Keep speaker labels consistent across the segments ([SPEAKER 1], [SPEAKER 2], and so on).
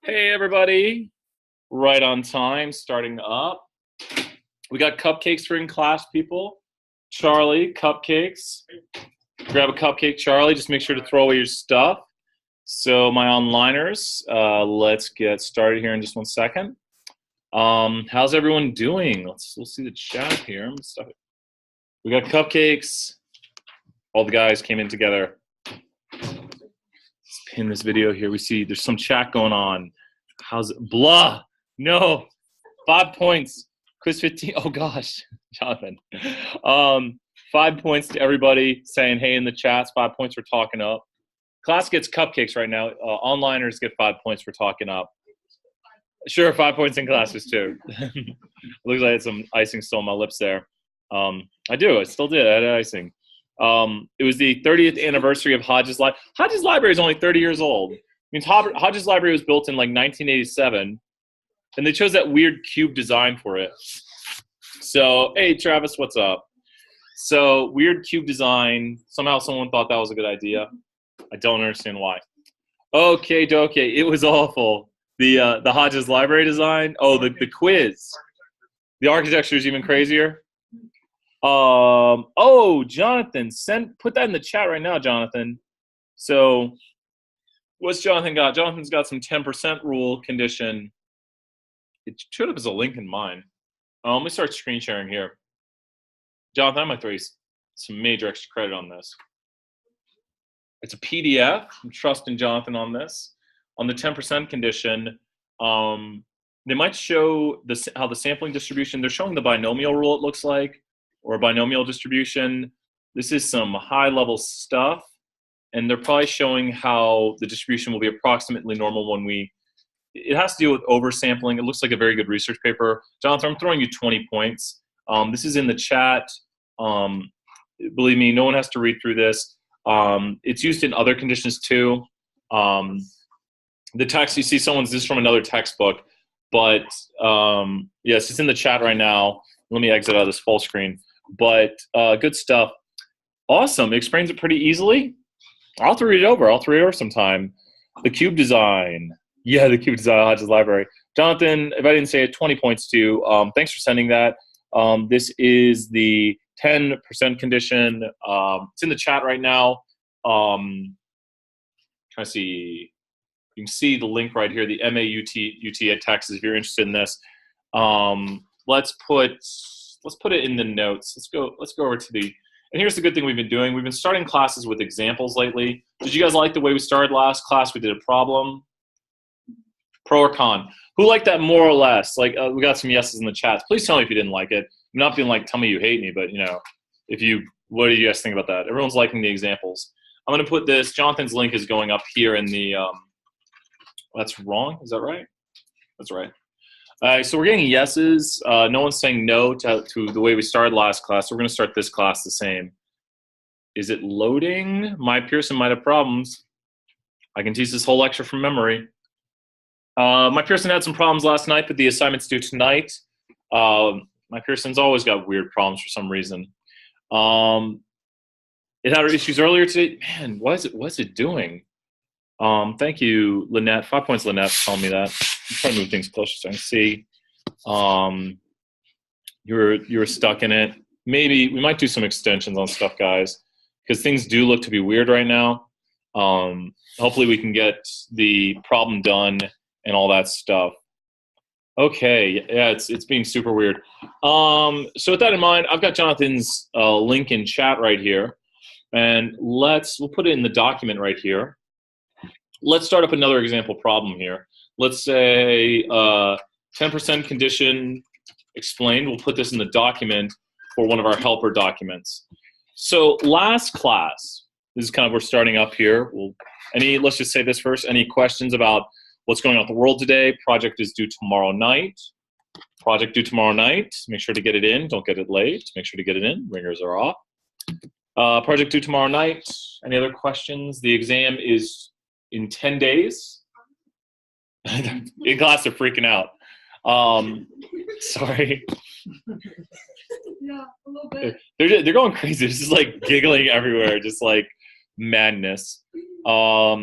[SPEAKER 1] Hey everybody, right on time, starting up. We got cupcakes for in class, people. Charlie, cupcakes. Grab a cupcake, Charlie. Just make sure to throw away your stuff. So my onliners, let's get started here in just 1 second. How's everyone doing? We'll see the chat here. We got cupcakes. All the guys came in together. Let's pin this video here. We see there's some chat going on. How's it? Blah. No. 5 points. Quiz 15. Oh gosh, Jonathan. 5 points to everybody saying hey in the chats. 5 points for talking up. Class gets cupcakes right now. Onliners get 5 points for talking up. Sure, 5 points in classes too. Looks like I had some icing still on my lips there. I do. I still did. I had icing. It was the 30th anniversary of Hodges Library. Hodges Library is only 30 years old. It means Hodges Library was built in like 1987, and they chose that weird cube design for it. So, hey, Travis, what's up? So, weird cube design. Somehow someone thought that was a good idea. I don't understand why. Okay, it was awful. The Hodges Library design. Oh, the quiz. The architecture is even crazier. Oh, Jonathan, put that in the chat right now, Jonathan. So, what's Jonathan got? Jonathan's got some 10% rule condition. It showed up as a link in mine. Let me start screen sharing here. Jonathan, I might throw you some major extra credit on this. It's a PDF. I'm trusting Jonathan on this. On the 10% condition, they might show how the sampling distribution, they're showing the binomial rule, it looks like, or a binomial distribution. This is some high-level stuff, and they're probably showing how the distribution will be approximately normal when it has to do with oversampling. It looks like a very good research paper. Jonathan, I'm throwing you 20 points. This is in the chat. Believe me, no one has to read through this. It's used in other conditions too. The text, you see this is from another textbook, but yes, it's in the chat right now. Let me exit out of this full screen. But good stuff. Awesome. It explains it pretty easily. I'll have to read it over. I'll have to read it over sometime. The cube design. Yeah, the cube design of Hodges Library. Jonathan, if I didn't say it, 20 points to you. Thanks for sending that. This is the 10% condition. It's in the chat right now. Trying to see. You can see the link right here, the MAUT at Texas, if you're interested in this. Let's put it in the notes. Let's go over to the, and here's the good thing we've been doing. We've been starting classes with examples lately. Did you guys like the way we started last class? We did a problem. Pro or con? Who liked that more or less? Like we got some yeses in the chat. Please tell me if you didn't like it. I'm not being like, tell me you hate me, but what do you guys think about that? Everyone's liking the examples. I'm gonna put this, Jonathan's link is going up here in the, that's wrong, is that right? That's right. So we're getting yeses. No one's saying no to the way we started last class. So we're going to start this class the same. Is it loading? My Pearson might have problems. I can teach this whole lecture from memory. My Pearson had some problems last night, but the assignment's due tonight. My Pearson's always got weird problems for some reason. It had issues earlier today. Man, what's it doing? Thank you, Lynette. 5 points, Lynette, for telling me that. I'm trying to move things closer so I can see. You were stuck in it. Maybe we might do some extensions on stuff, guys, because things do look to be weird right now. Hopefully we can get the problem done and all that stuff. Okay, yeah, it's being super weird. So with that in mind, I've got Jonathan's link in chat right here, and we'll put it in the document right here. Let's start up another example problem here. Let's say 10% condition explained. We'll put this in the document for one of our helper documents. So last class, this is kind of, we're starting up here. Let's just say this first. Any questions about what's going on in the world today? Project is due tomorrow night. Project due tomorrow night. Make sure to get it in. Don't get it late. Make sure to get it in. Ringers are off. Project due tomorrow night. Any other questions? The exam is in 10 days. In class, they're freaking out. Sorry.
[SPEAKER 2] Yeah, a little bit.
[SPEAKER 1] They're going crazy. This is like giggling everywhere, just like madness. I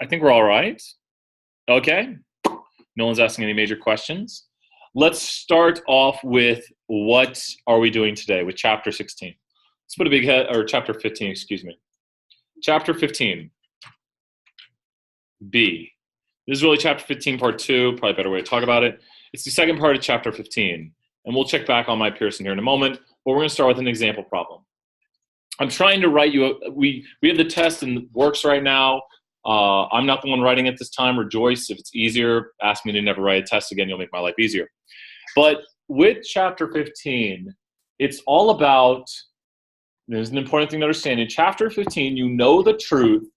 [SPEAKER 1] think we're all right. Okay, no one's asking any major questions. Let's start off with what are we doing today with chapter 16. Let's put a big head, or chapter 15, excuse me. Chapter 15, B. This is really chapter 15, part 2, probably a better way to talk about it. It's the second part of chapter 15, and we'll check back on my Pearson here in a moment, but we're going to start with an example problem. I'm trying to write you, we have the test in the works right now. I'm not the one writing it this time. Rejoice, if it's easier, ask me to never write a test again. You'll make my life easier. But with chapter 15, it's all about, there's an important thing to understand. In chapter 15, you know the truth,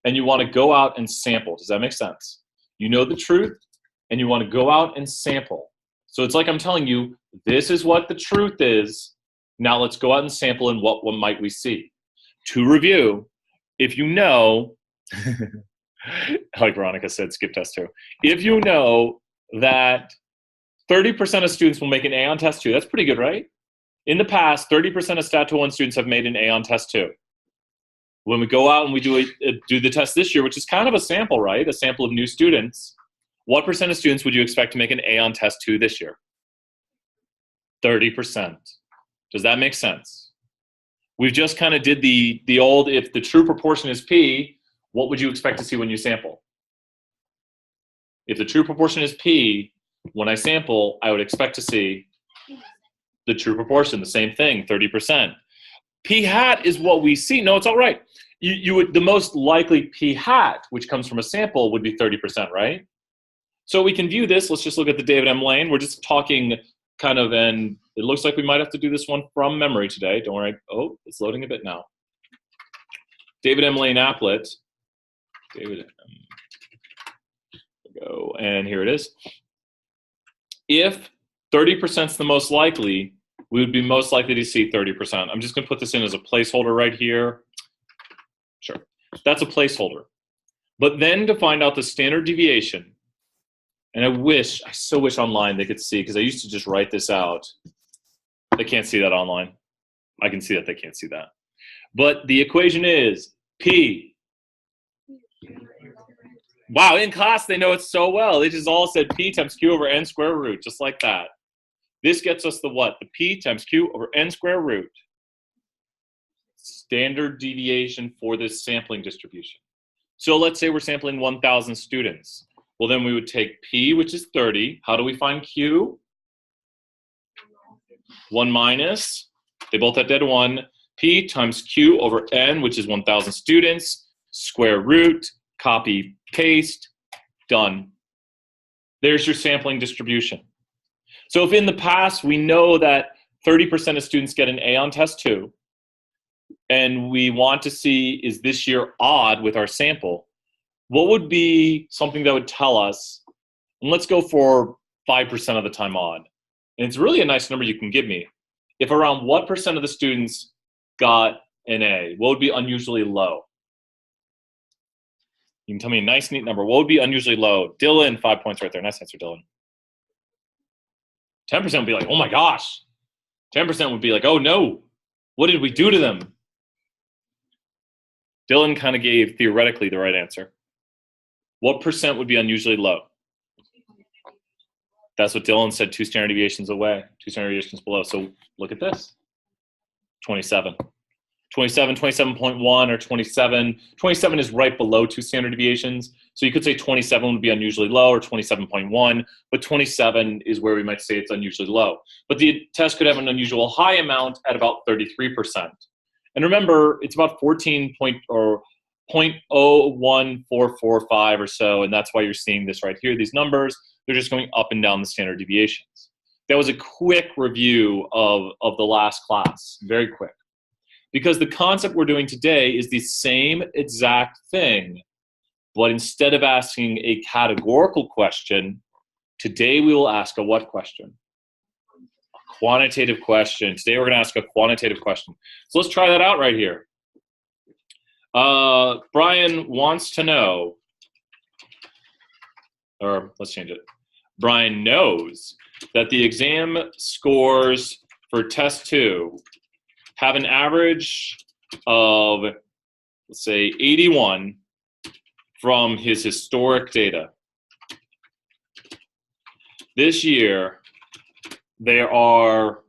[SPEAKER 1] and you want to go out and sample. Does that make sense? You know the truth, and you want to go out and sample. So it's like I'm telling you, this is what the truth is. Now let's go out and sample, and what might we see? To review, if you know, like Veronica said, skip test 2. If you know that 30% of students will make an A on test 2, that's pretty good, right? In the past, 30% of Stat 2-1 students have made an A on test 2. When we go out and we do the test this year, which is kind of a sample, right? A sample of new students, what percent of students would you expect to make an A on test 2 this year? 30%. Does that make sense? We've just kind of did the old, if the true proportion is P, what would you expect to see when you sample? If the true proportion is P, when I sample, I would expect to see the true proportion, the same thing, 30%. P hat is what we see. No, it's all right. You would, the most likely P hat, which comes from a sample, would be 30%, right? So we can view this. Let's just look at the David M. Lane. We're just talking kind of, and it looks like we might have to do this one from memory today. Don't worry. Oh, it's loading a bit now. David M. Lane applet. David M. Go, and here it is. If 30% is the most likely, we would be most likely to see 30%. I'm just going to put this in as a placeholder right here. Sure. That's a placeholder. But then to find out the standard deviation, and I so wish online they could see, because I used to just write this out. They can't see that online. I can see that they can't see that. But the equation is P. Wow, in class they know it so well. They just all said P times Q over N square root, just like that. This gets us the what? The P times Q over N square root. Standard deviation for this sampling distribution. So let's say we're sampling 1,000 students. Well, then we would take P, which is 30. How do we find Q? 1 minus. They both had dead 1. P times Q over N, which is 1,000 students. Square root. Copy, paste. Done. There's your sampling distribution. So if in the past we know that 30% of students get an A on test 2, and we want to see, is this year odd with our sample, what would be something that would tell us, and let's go for 5% of the time odd. And it's really a nice number you can give me. If around what percent of the students got an A, what would be unusually low? You can tell me a nice, neat number. What would be unusually low? Dylan, 5 points right there. Nice answer, Dylan. 10% would be like, oh my gosh. 10% would be like, oh no. What did we do to them? Dylan kind of gave theoretically the right answer. What percent would be unusually low? That's what Dylan said, 2 standard deviations away, 2 standard deviations below. So look at this, 27. 27, 27.1 or 27. 27 is right below 2 standard deviations. So you could say 27 would be unusually low or 27.1, but 27 is where we might say it's unusually low. But the test could have an unusual high amount at about 33%. And remember, it's about 0.01445 or so, and that's why you're seeing this right here. These numbers, they're just going up and down the standard deviations. That was a quick review of the last class, very quick. Because the concept we're doing today is the same exact thing, but instead of asking a categorical question, today we will ask a what question? A quantitative question. Today we're going to ask a quantitative question. So let's try that out right here. Brian wants to know, or let's change it. Brian knows that the exam scores for test 2 have an average of, let's say, 81 from his historic data. this year, there are,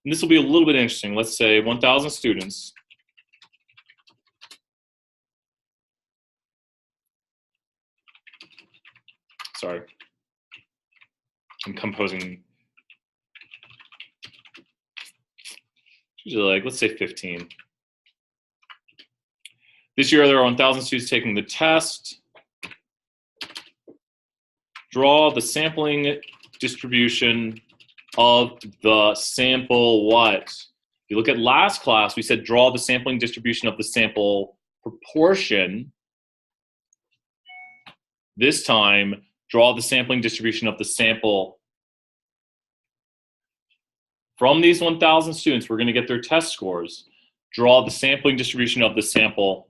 [SPEAKER 1] and this will be a little bit interesting, let's say 1,000 students. Sorry, I'm composing. Usually like, let's say 15. This year, there are 1,000 students taking the test. Draw the sampling distribution of the sample what? If you look at last class, we said draw the sampling distribution of the sample proportion. This time, draw the sampling distribution of the sample. From these 1,000 students, we're going to get their test scores. Draw the sampling distribution of the sample.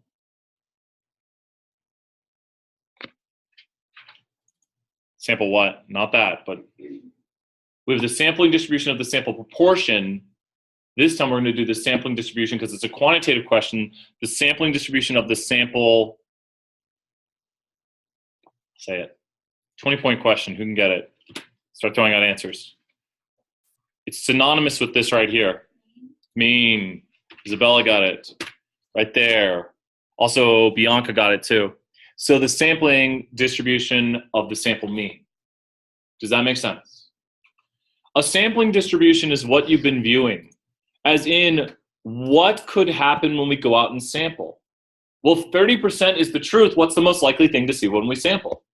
[SPEAKER 1] Sample what? Not that, but we have the sampling distribution of the sample proportion. This time we're going to do the sampling distribution because it's a quantitative question. The sampling distribution of the sample, say it, 20-point question. Who can get it? Start throwing out answers. It's synonymous with this right here. Mean. Isabella got it. Right there. Also, Bianca got it too. So the sampling distribution of the sample mean. Does that make sense? A sampling distribution is what you've been viewing. As in, what could happen when we go out and sample? Well, 30% is the truth. What's the most likely thing to see when we sample?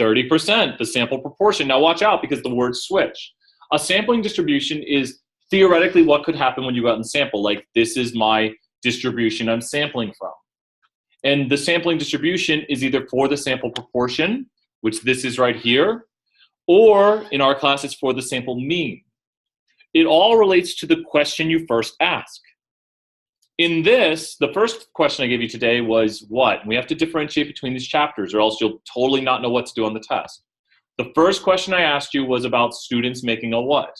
[SPEAKER 1] 30%, the sample proportion. Now watch out because the words switch. A sampling distribution is theoretically what could happen when you go out and sample. Like, this is my distribution I'm sampling from. And the sampling distribution is either for the sample proportion, which this is right here, or in our class, it's for the sample mean. It all relates to the question you first ask. In this, the first question I gave you today was what? We have to differentiate between these chapters or else you'll totally not know what to do on the test. The first question I asked you was about students making a what?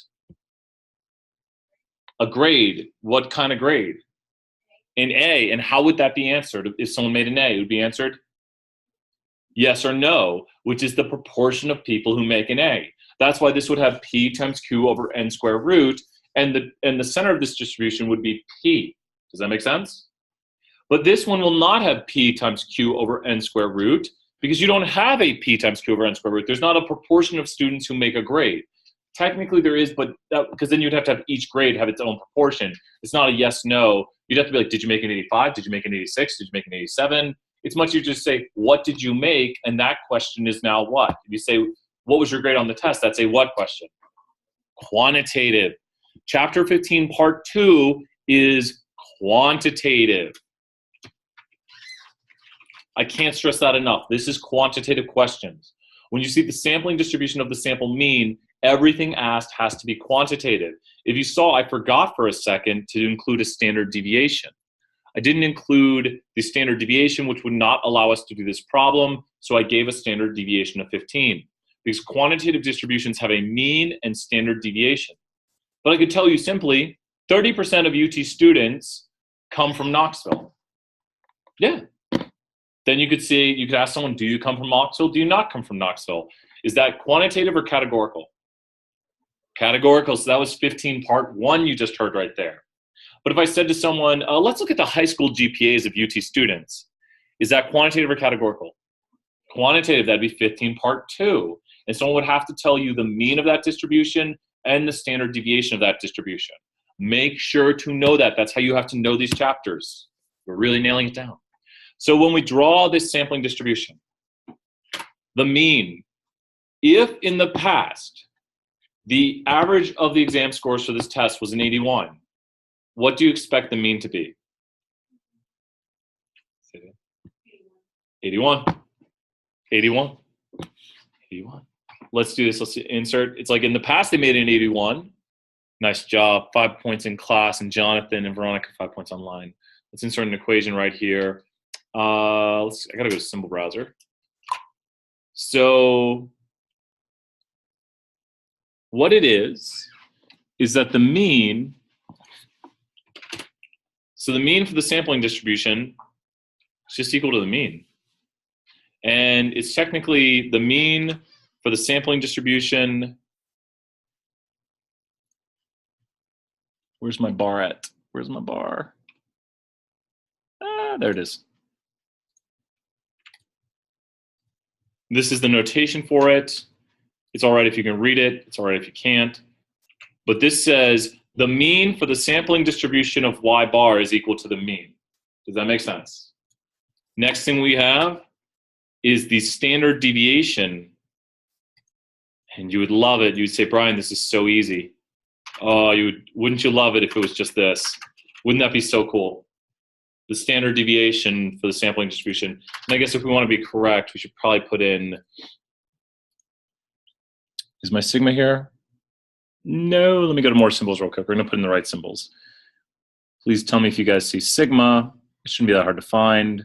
[SPEAKER 1] A grade. What kind of grade? An A. And how would that be answered? If someone made an A, it would be answered yes or no, which is the proportion of people who make an A. That's why this would have P times Q over N square root, and the center of this distribution would be P. Does that make sense? But this one will not have P times Q over N square root because you don't have a P times Q over N square root. There's not a proportion of students who make a grade. Technically there is, but because then you'd have to have each grade have its own proportion. It's not a yes, no. You'd have to be like, did you make an 85? Did you make an 86? Did you make an 87? It's much easier to say, what did you make? And that question is now what? If you say, what was your grade on the test? That's a what question? Quantitative. Chapter 15, part 2 is quantitative. I can't stress that enough. This is quantitative questions. When you see the sampling distribution of the sample mean, everything asked has to be quantitative. If you saw, I forgot for a second to include a standard deviation. I didn't include the standard deviation, which would not allow us to do this problem, so I gave a standard deviation of 15. Because quantitative distributions have a mean and standard deviation. But I could tell you simply, 30% of UT students come from Knoxville. Yeah. Then you could say, you could ask someone, do you come from Knoxville? Do you not come from Knoxville? Is that quantitative or categorical? Categorical, so that was 15 part 1 you just heard right there. But if I said to someone, let's look at the high school GPAs of UT students, is that quantitative or categorical? Quantitative, that'd be 15 part 2. And someone would have to tell you the mean of that distribution and the standard deviation of that distribution. Make sure to know that. That's how you have to know these chapters. We're really nailing it down. So when we draw this sampling distribution, the mean, if in the past, the average of the exam scores for this test was an 81, what do you expect the mean to be? 81. 81. 81. Let's do this. Let's insert. It's like in the past they made an 81. Nice job. 5 points in class, and Jonathan and Veronica 5 points online. Let's insert an equation right here. I gotta go to symbol browser. So what it is that the mean, so the mean for the sampling distribution is just equal to the mean. And it's technically the mean for the sampling distribution. Where's my bar at? Where's my bar? Ah, there it is. This is the notation for it. It's all right if you can read it. It's all right if you can't. But this says the mean for the sampling distribution of y bar is equal to the mean. Does that make sense? Next thing we have is the standard deviation. And you would love it. You'd say, Brian, this is so easy. Oh, wouldn't you love it if it was just this? Wouldn't that be so cool? The standard deviation for the sampling distribution. And I guess if we want to be correct, we should probably put in, is my sigma here? No, let me go to more symbols real quick. We're gonna put in the right symbols. Please tell me if you guys see sigma. It shouldn't be that hard to find.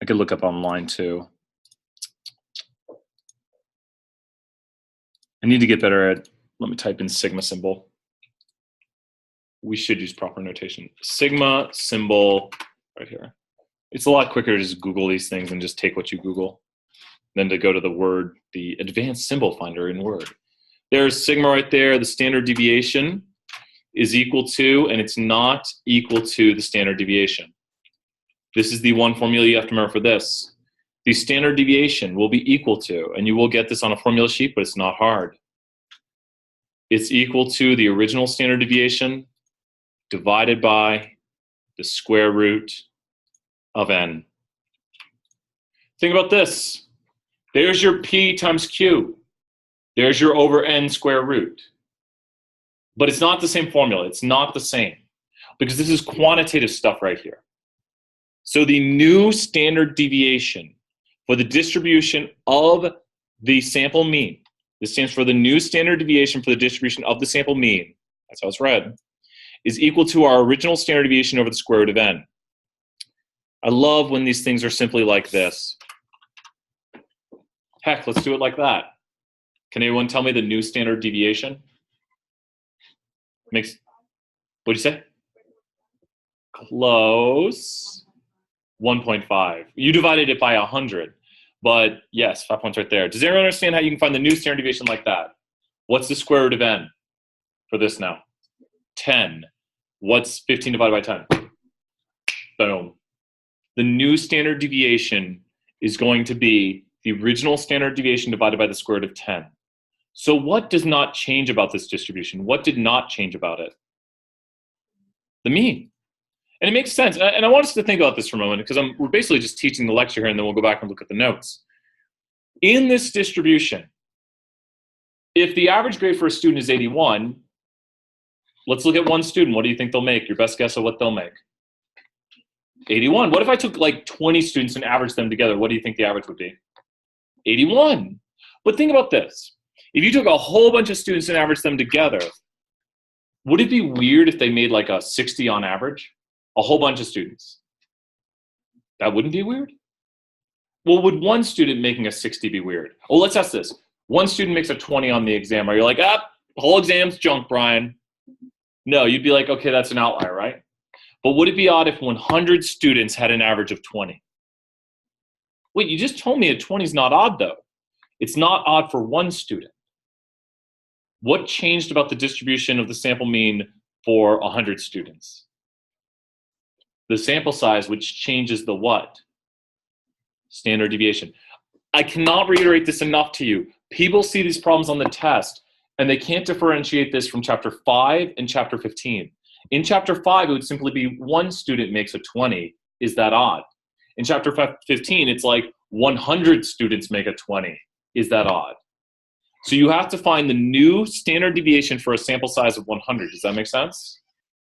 [SPEAKER 1] I could look up online too. I need to get better at, let me type in sigma symbol. We should use proper notation. Sigma symbol right here. It's a lot quicker to just Google these things and just take what you Google than to go to the Word, the advanced symbol finder in Word. There's sigma right there. The standard deviation is equal to, and it's not equal to the standard deviation. This is the one formula you have to remember for this. The standard deviation will be equal to, and you will get this on a formula sheet, but it's not hard. It's equal to the original standard deviation divided by the square root of n. Think about this. There's your p times q. There's your over n square root. But it's not the same formula. It's not the same. Because this is quantitative stuff right here. So the new standard deviation for the distribution of the sample mean, this stands for the new standard deviation for the distribution of the sample mean, that's how it's read, is equal to our original standard deviation over the square root of n. I love when these things are simply like this. Heck, let's do it like that. Can anyone tell me the new standard deviation? What'd you say? Close. 1.5. You divided it by 100. But yes, 5 points right there. Does anyone understand how you can find the new standard deviation like that? What's the square root of n for this now? 10. What's 15 divided by 10? Boom. The new standard deviation is going to be the original standard deviation divided by the square root of 10. So what does not change about this distribution? What did not change about it? The mean. And it makes sense. And I want us to think about this for a moment because we're basically just teaching the lecture here and then we'll go back and look at the notes. In this distribution, if the average grade for a student is 81, let's look at one student. What do you think they'll make? Your best guess of what they'll make? 81. What if I took like 20 students and averaged them together? What do you think the average would be? 81. But think about this. If you took a whole bunch of students and averaged them together, would it be weird if they made like a 60 on average? A whole bunch of students. That wouldn't be weird? Well, would one student making a 60 be weird? Well, let's ask this. One student makes a 20 on the exam. Are you like, whole exam's junk, Brian? No, you'd be like, okay, that's an outlier, right? But would it be odd if 100 students had an average of 20? Wait, you just told me a 20 is not odd, though. It's not odd for one student. What changed about the distribution of the sample mean for 100 students? The sample size, which changes the what? Standard deviation. I cannot reiterate this enough to you. People see these problems on the test, and they can't differentiate this from chapter 5 and chapter 15. In chapter 5, it would simply be one student makes a 20. Is that odd? In chapter 15, it's like 100 students make a 20. Is that odd? So you have to find the new standard deviation for a sample size of 100. Does that make sense?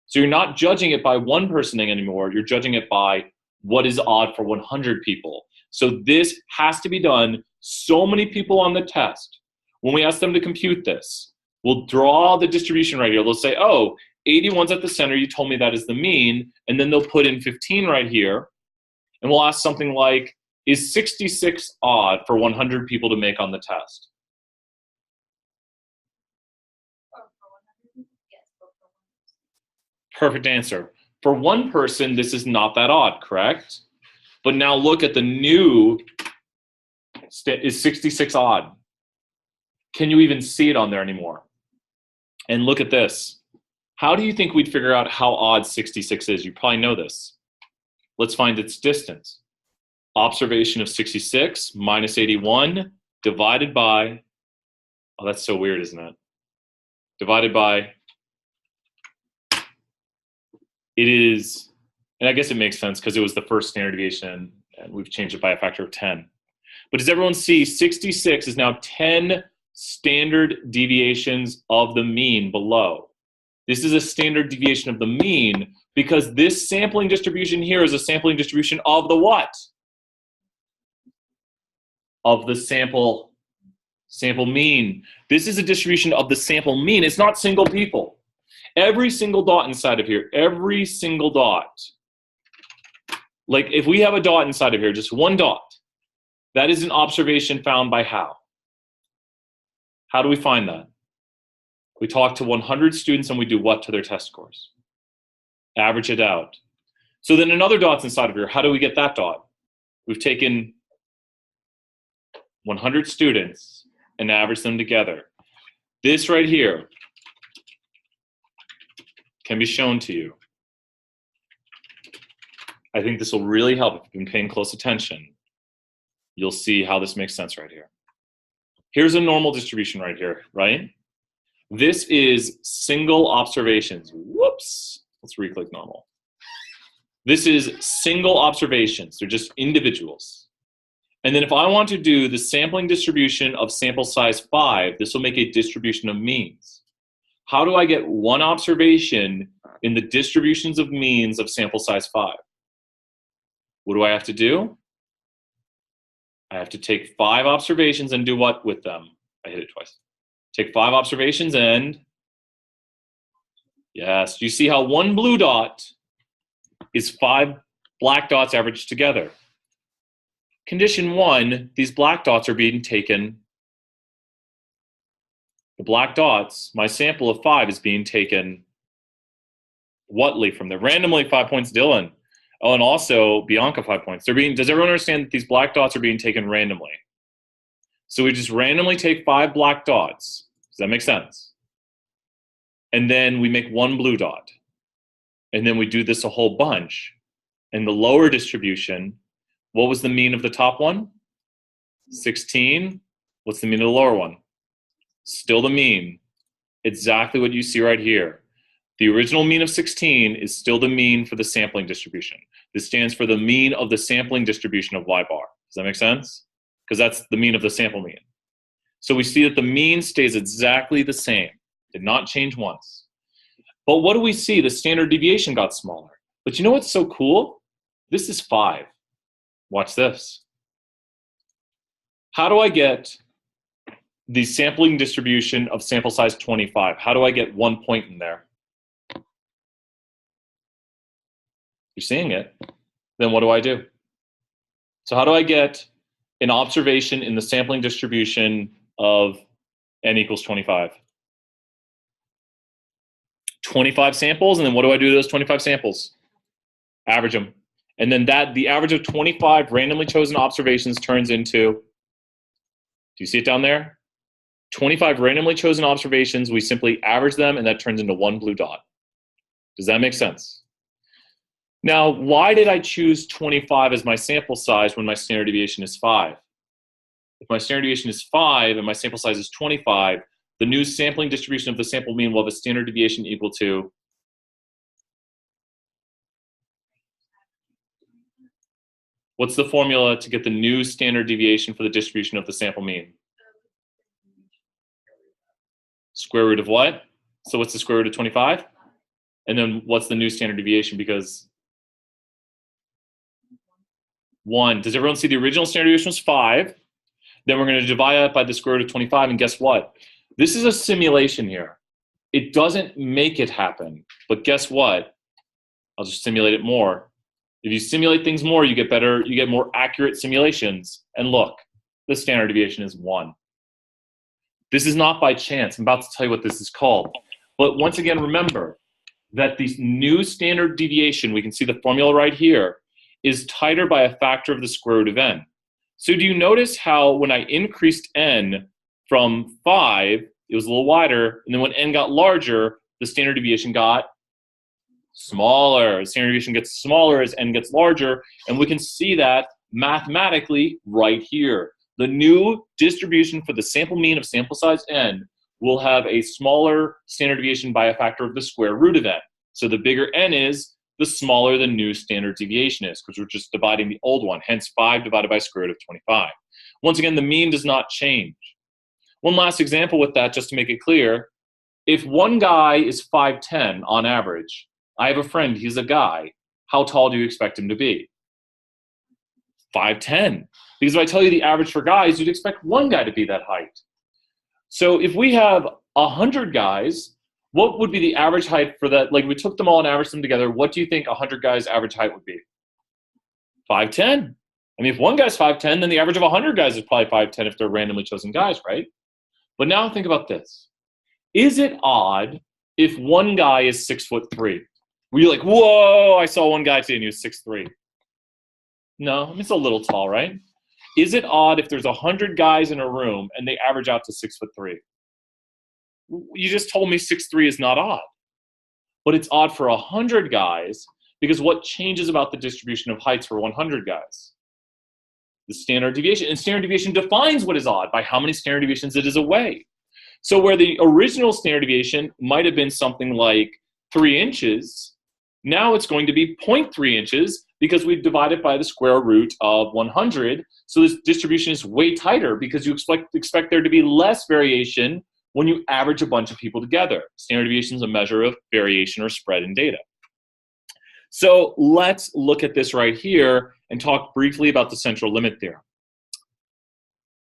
[SPEAKER 1] So you're not judging it by one person anymore. You're judging it by what is odd for 100 people. So this has to be done. So many people on the test, when we ask them to compute this, we'll draw the distribution right here. They'll say, oh, 81's at the center. You told me that is the mean. And then they'll put in 15 right here. And we'll ask something like, is 66 odd for 100 people to make on the test? Perfect answer. For one person, this is not that odd, correct? But now look at the new, is 66 odd? Can you even see it on there anymore? And look at this. How do you think we'd figure out how odd 66 is? You probably know this. Let's find its distance. Observation of 66 minus 81 divided by, oh, that's so weird, isn't it? Divided by, it is, and I guess it makes sense because it was the first standard deviation and we've changed it by a factor of 10. But does everyone see 66 is now 10 standard deviations of the mean below? This is a standard deviation of the mean because this sampling distribution here is a sampling distribution of the what? Of the sample mean. This is a distribution of the sample mean. It's not single people. Every single dot inside of here, every single dot. Like if we have a dot inside of here, just one dot, that is an observation found by how? How do we find that? We talk to 100 students and we do what to their test scores? Average it out. So then another dot's inside of here. How do we get that dot? We've taken 100 students and averaged them together. This right here can be shown to you. I think this will really help if you've been paying close attention. You'll see how this makes sense right here. Here's a normal distribution right here, right? This is single observations. Whoops. Let's re-click normal. This is single observations. They're just individuals. And then if I want to do the sampling distribution of sample size 5, this will make a distribution of means. How do I get one observation in the distributions of means of sample size 5? What do I have to do? I have to take 5 observations and do what with them? I hit it twice. Take 5 observations and, yes, you see how one blue dot is 5 black dots averaged together. Condition 1, these black dots are being taken. The black dots, my sample of 5 is being taken whatly from there? Randomly 5 points, Dylan. Oh, and also Bianca 5 points. Does everyone understand that these black dots are being taken randomly? So we just randomly take 5 black dots. Does that make sense? And then we make 1 blue dot. And then we do this a whole bunch. And the lower distribution, what was the mean of the top one? 16. What's the mean of the lower one? Still the mean. Exactly what you see right here. The original mean of 16 is still the mean for the sampling distribution. This stands for the mean of the sampling distribution of y bar. Does that make sense? Because that's the mean of the sample mean. So we see that the mean stays exactly the same. Did not change once. But what do we see? The standard deviation got smaller. But you know what's so cool? This is 5. Watch this. How do I get the sampling distribution of sample size 25? How do I get 1 point in there? You're seeing it. Then what do I do? So how do I get an observation in the sampling distribution of n equals 25? 25 samples, and then what do I do to those 25 samples? Average them. And then the average of 25 randomly chosen observations turns into, do you see it down there? 25 randomly chosen observations, we simply average them, and that turns into 1 blue dot. Does that make sense? Now, why did I choose 25 as my sample size when my standard deviation is 5? If my standard deviation is 5 and my sample size is 25, the new sampling distribution of the sample mean will have a standard deviation equal to, what's the formula to get the new standard deviation for the distribution of the sample mean? Square root of what? So what's the square root of 25? And then what's the new standard deviation? Because 1. Does everyone see the original standard deviation was 5? Then we're going to divide that by the square root of 25, and guess what? This is a simulation here. It doesn't make it happen, but guess what? I'll just simulate it more. If you simulate things more, you get better, you get more accurate simulations. And look, the standard deviation is 1. This is not by chance. I'm about to tell you what this is called. But once again, remember that the new standard deviation, we can see the formula right here, is tighter by a factor of the square root of n. So do you notice how when I increased n from 5, it was a little wider, and then when n got larger, the standard deviation got smaller. The standard deviation gets smaller as n gets larger, and we can see that mathematically right here. The new distribution for the sample mean of sample size n will have a smaller standard deviation by a factor of the square root of n. So the bigger n is, the smaller the new standard deviation is, because we're just dividing the old one, hence 5 divided by square root of 25. Once again, the mean does not change. One last example with that, just to make it clear. If one guy is 5'10" on average, I have a friend, he's a guy, how tall do you expect him to be? 5'10". Because if I tell you the average for guys, you'd expect one guy to be that height. So if we have 100 guys, what would be the average height for that? Like, we took them all and averaged them together. What do you think 100 guys' average height would be? 5'10". I mean, if one guy's 5'10", then the average of 100 guys is probably 5'10" if they're randomly chosen guys, right? But now think about this. Is it odd if one guy is 6'3"? Were you like, whoa, I saw one guy today and he was 6'3"? No, I mean, it's a little tall, right? Is it odd if there's 100 guys in a room and they average out to 6'3"? You just told me 6'3" is not odd. But it's odd for 100 guys because what changes about the distribution of heights for 100 guys? The standard deviation. And standard deviation defines what is odd by how many standard deviations it is away. So where the original standard deviation might have been something like 3 inches, now it's going to be 0.3 inches because we've divided by the square root of 100. So this distribution is way tighter because you expect there to be less variation when you average a bunch of people together. Standard deviation is a measure of variation or spread in data. So let's look at this right here and talk briefly about the central limit theorem.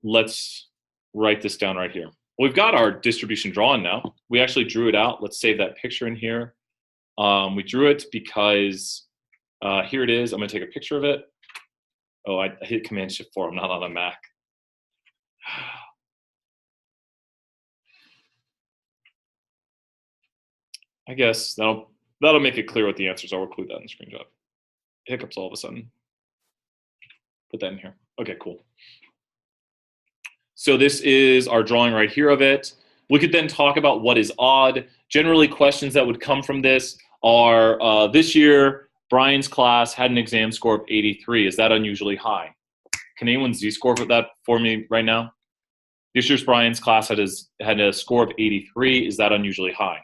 [SPEAKER 1] Let's write this down right here. We've got our distribution drawn now. We actually drew it out. Let's save that picture in here. We drew it because here it is. I'm going to take a picture of it. Oh, I hit Command-Shift-4. I'm not on a Mac. I guess that'll make it clear what the answers are. We'll include that in the screenshot. Hiccups all of a sudden. Put that in here. Okay, cool. So this is our drawing right here of it. We could then talk about what is odd. Generally, questions that would come from this are, this year, Brian's class had an exam score of 83. Is that unusually high? Can anyone Z-score that for me right now? This year's Brian's class had a score of 83. Is that unusually high?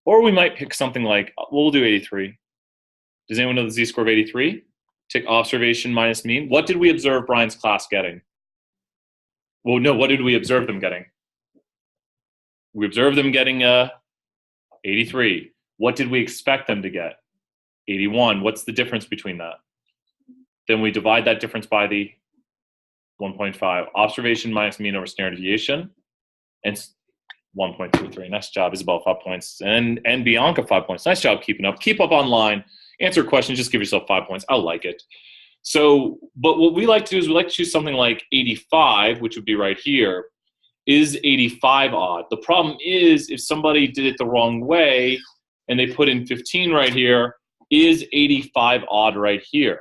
[SPEAKER 1] Or we might pick something like, we'll do 83. Does anyone know the Z-score of 83? Take observation minus mean. What did we observe Brian's class getting? Well, no, what did we observe them getting? We observed them getting 83. What did we expect them to get? 81. What's the difference between that? Then we divide that difference by the 1.5. Observation minus mean over standard deviation. And 1.23. Nice job, Isabel, 5 points. And Bianca, 5 points. Nice job keeping up. Keep up online. Answer questions, just give yourself 5 points. I like it. So, but what we like to do is we like to choose something like 85, which would be right here. Is 85 odd? The problem is if somebody did it the wrong way and they put in 15 right here, is 85 odd right here?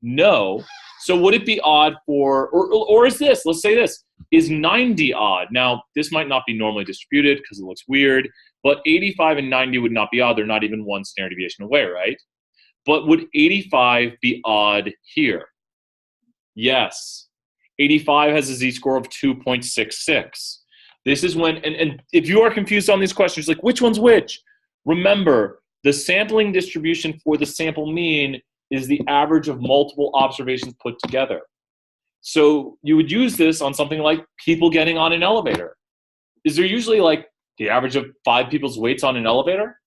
[SPEAKER 1] No. So would it be odd for, or is this, let's say this, is 90 odd? Now, this might not be normally distributed because it looks weird, but 85 and 90 would not be odd. They're not even one standard deviation away, right? But would 85 be odd here? Yes. 85 has a z-score of 2.66. This is when, and if you are confused on these questions, like which one's which? Remember, the sampling distribution for the sample mean is the average of multiple observations put together. So you would use this on something like people getting on an elevator. Is there usually like the average of 5 people's weights on an elevator?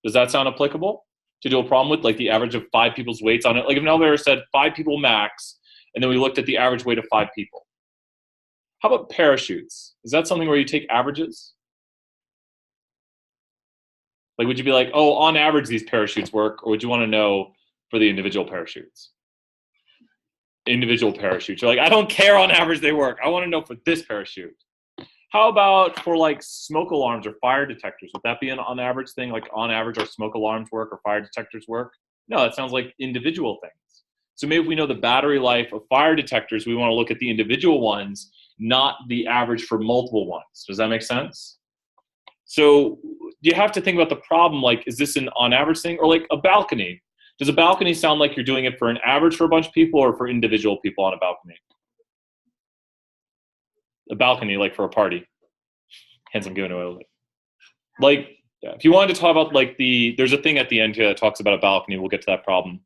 [SPEAKER 1] Does that sound applicable to do a problem with, like the average of 5 people's weights on it? Like if an elevator said 5 people max, and then we looked at the average weight of 5 people. How about parachutes? Is that something where you take averages? Like would you be like, oh, on average these parachutes work, or would you want to know for the individual parachutes? Individual parachutes. You're like, I don't care on average they work. I want to know for this parachute. How about for like smoke alarms or fire detectors? Would that be an on average thing? Like on average our smoke alarms work or fire detectors work? No, that sounds like individual things. So maybe if we know the battery life of fire detectors, we want to look at the individual ones, not the average for multiple ones. Does that make sense? So you have to think about the problem, like, is this an on-average thing? Or like a balcony. Does a balcony sound like you're doing it for an average for a bunch of people or for individual people on a balcony? A balcony, like for a party. Hence I'm giving away a little bit. Like, if you wanted to talk about like there's a thing at the end here that talks about a balcony. We'll get to that problem.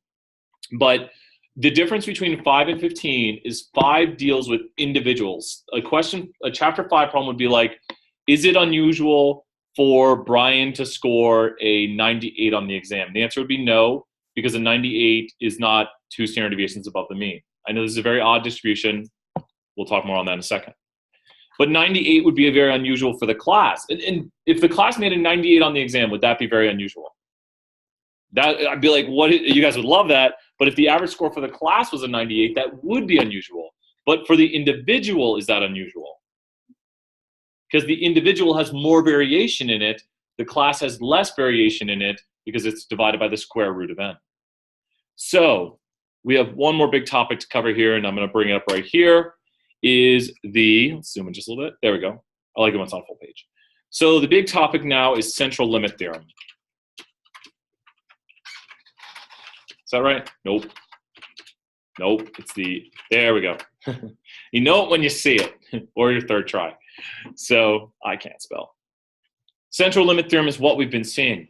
[SPEAKER 1] But the difference between 5 and 15 is 5 deals with individuals. A chapter 5 problem would be like, is it unusual for Brian to score a 98 on the exam? The answer would be no, because a 98 is not 2 standard deviations above the mean. I know this is a very odd distribution. We'll talk more on that in a second. But 98 would be very unusual for the class. And if the class made a 98 on the exam, would that be very unusual? I'd be like, what? You guys would love that. But if the average score for the class was a 98, that would be unusual. But for the individual, is that unusual? Because the individual has more variation in it. The class has less variation in it because it's divided by the square root of n. So we have one more big topic to cover here, and I'm going to bring it up right here, is let's zoom in just a little bit. There we go. I like it when it's on full page. So the big topic now is central limit theorem. Is that right? Nope. Nope. There we go. You know it when you see it, or your third try. So I can't spell. Central limit theorem is what we've been seeing.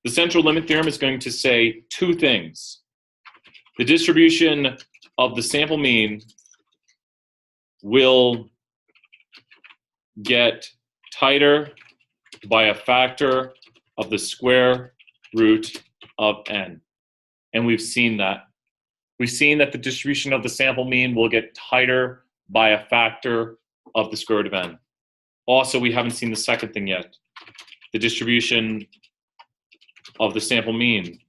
[SPEAKER 1] The central limit theorem is going to say 2 things. The distribution of the sample mean will get tighter by a factor of the square root of n. And we've seen that. We've seen that the distribution of the sample mean will get tighter by a factor of the square root of n. Also, we haven't seen the second thing yet. The distribution of the sample mean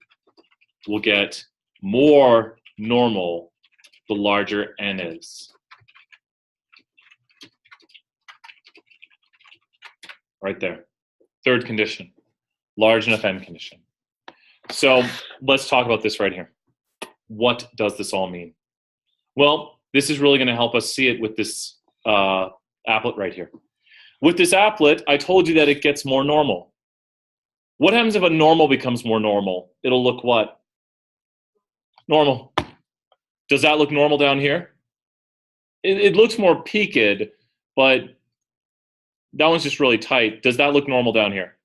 [SPEAKER 1] will get more normal the larger n is. Right there. Third condition, large enough n condition. So let's talk about this right here. What does this all mean? Well, this is really going to help us see it with this applet right here. With this applet, I told you that it gets more normal. What happens if a normal becomes more normal? It'll look what? Normal. Does that look normal down here? It looks more peaked, but that one's just really tight. Does that look normal down here?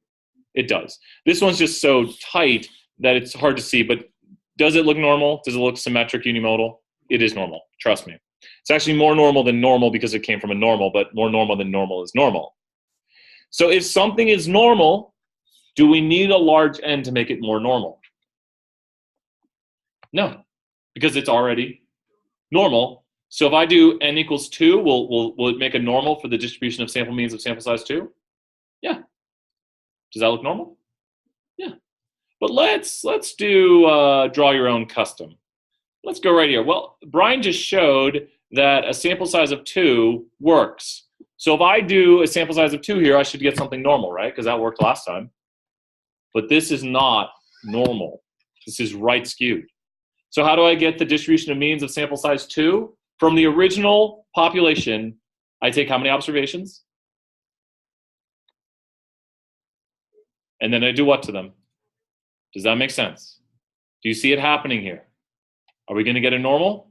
[SPEAKER 1] It does. This one's just so tight that it's hard to see, but does it look normal? Does it look symmetric unimodal? It is normal, trust me. It's actually more normal than normal because it came from a normal, but more normal than normal is normal. So if something is normal, do we need a large n to make it more normal? No, because it's already normal. So if I do n equals 2, will it make a normal for the distribution of sample means of sample size 2? Yeah. Does that look normal? Yeah. But let's do draw your own custom. Let's go right here. Well, Brian just showed that a sample size of 2 works. So if I do a sample size of 2 here, I should get something normal, right? Because that worked last time. But this is not normal. This is right skewed. So how do I get the distribution of means of sample size 2? From the original population, I take how many observations? And then I do what to them? Does that make sense? Do you see it happening here? Are we going to get a normal?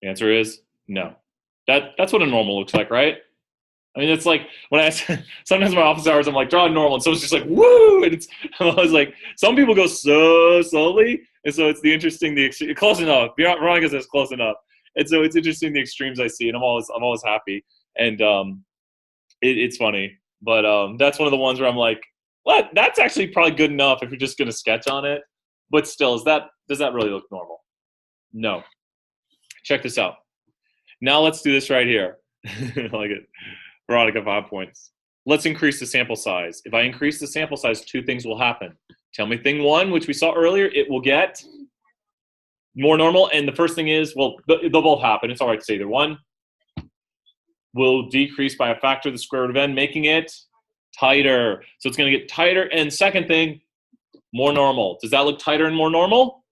[SPEAKER 1] The answer is no. That's what a normal looks like, right? I mean, it's like when sometimes in my office hours, I'm like, draw a normal, and someone's just like, woo! And I was like, some people go so slowly, and so it's close enough. Veronica says close enough. And so it's interesting the extremes I see, and I'm always happy. And it's funny. But that's one of the ones where I'm like, what? That's actually probably good enough if you're just going to sketch on it. But still, does that really look normal? No. Check this out. Now let's do this right here. I like it. Veronica, 5 points. Let's increase the sample size. If I increase the sample size, 2 things will happen. Tell me thing 1, which we saw earlier, it will get more normal. And the first thing is, well, they'll both happen. It's all right to say either one. Will decrease by a factor of the square root of n, making it tighter. So it's going to get tighter. And second thing, more normal. Does that look tighter and more normal?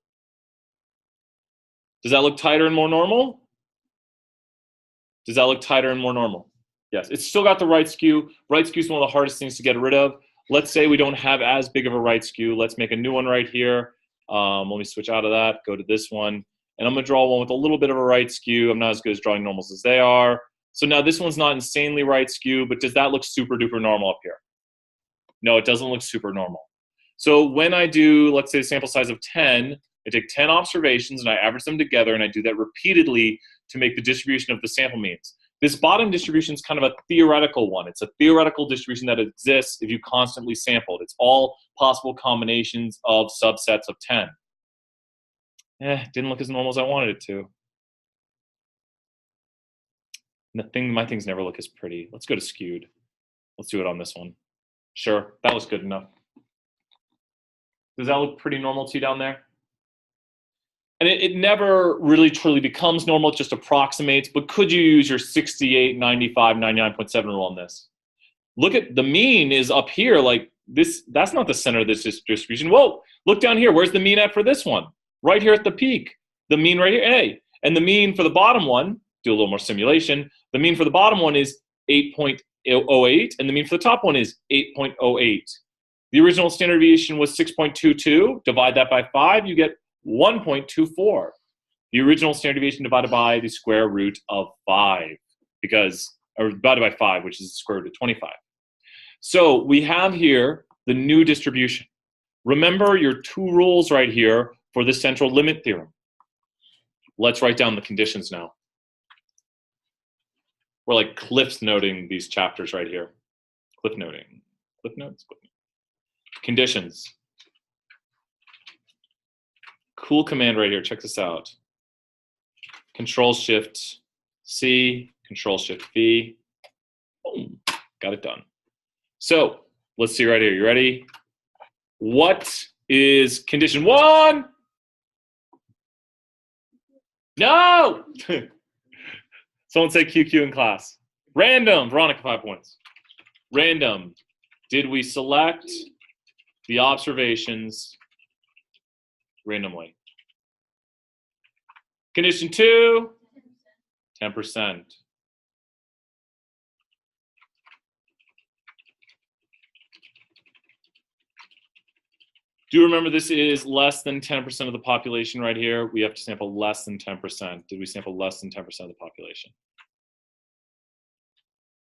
[SPEAKER 1] Does that look tighter and more normal? Does that look tighter and more normal? Yes. It's still got the right skew. Right skew is one of the hardest things to get rid of. Let's say we don't have as big of a right skew. Let's make a new one right here. Let me switch out of that, go to this one. And I'm going to draw one with a little bit of a right skew. I'm not as good as drawing normals as they are. So now this one's not insanely right skew, but does that look super duper normal up here? No, it doesn't look super normal. So when I do, let's say, a sample size of 10, I take 10 observations and I average them together, and I do that repeatedly to make the distribution of the sample means. This bottom distribution is kind of a theoretical one. It's a theoretical distribution that exists if you constantly sampled. It's all possible combinations of subsets of 10. Didn't look as normal as I wanted it to. My things never look as pretty. Let's go to skewed. Let's do it on this one. Sure, that was good enough. Does that look pretty normal to you down there? And it never really truly becomes normal, it just approximates, but could you use your 68, 95, 99.7 rule on this? Look at the mean is up here, like this, that's not the center of this distribution. Whoa, look down here, where's the mean at for this one? Right here at the peak, the mean right here, A. And the mean for the bottom one, do a little more simulation, the mean for the bottom one is 8.08, and the mean for the top one is 8.08. The original standard deviation was 6.22, divide that by 5, you get 1.24. The original standard deviation divided by the square root of 5, or divided by 5, which is the square root of 25. So we have here the new distribution. Remember your two rules right here for the central limit theorem. Let's write down the conditions now. We're like cliff noting these chapters right here. Cliff noting. Cliff notes? Cliff notes. Conditions. Cool command right here. Check this out. Control-Shift-C, Control-Shift-V. Boom. Got it done. So let's see right here. You ready? What is condition 1? No! Someone say QQ in class. Random. Veronica, 5 points. Random. Did we select the observations randomly? Condition 2, 10%. Do you remember this is less than 10% of the population right here? We have to sample less than 10%. Did we sample less than 10% of the population?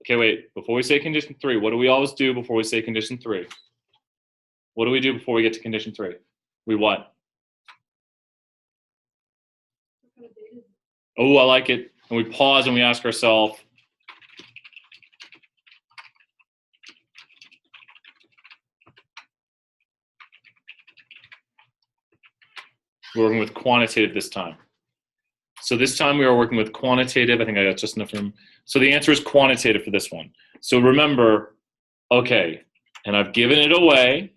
[SPEAKER 1] Okay, wait. Before we say condition 3, what do we always do before we say condition 3? What do we do before we get to condition 3? We what? Oh, I like it. And we pause and we ask ourselves, we're working with quantitative this time. So this time we are working with quantitative. I think I got just enough room. So the answer is quantitative for this one. So remember, okay, and I've given it away.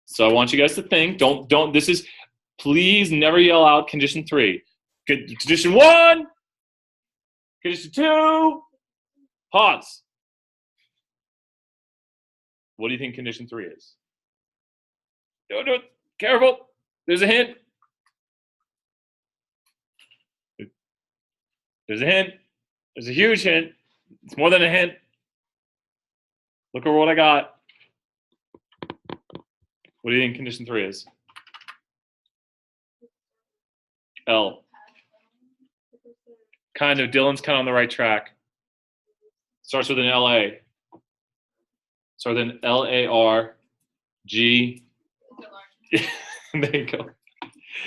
[SPEAKER 1] So I want you guys to think, this is, please never yell out condition 3. Condition 1, condition 2, pause. What do you think condition 3 is? Don't do it, careful, there's a hint. There's a hint, there's a huge hint. It's more than a hint. Look over what I got. What do you think condition 3 is? L. Kind of, Dylan's kind of on the right track. Starts with an LA. Starts with an L-A-R-G. There you go.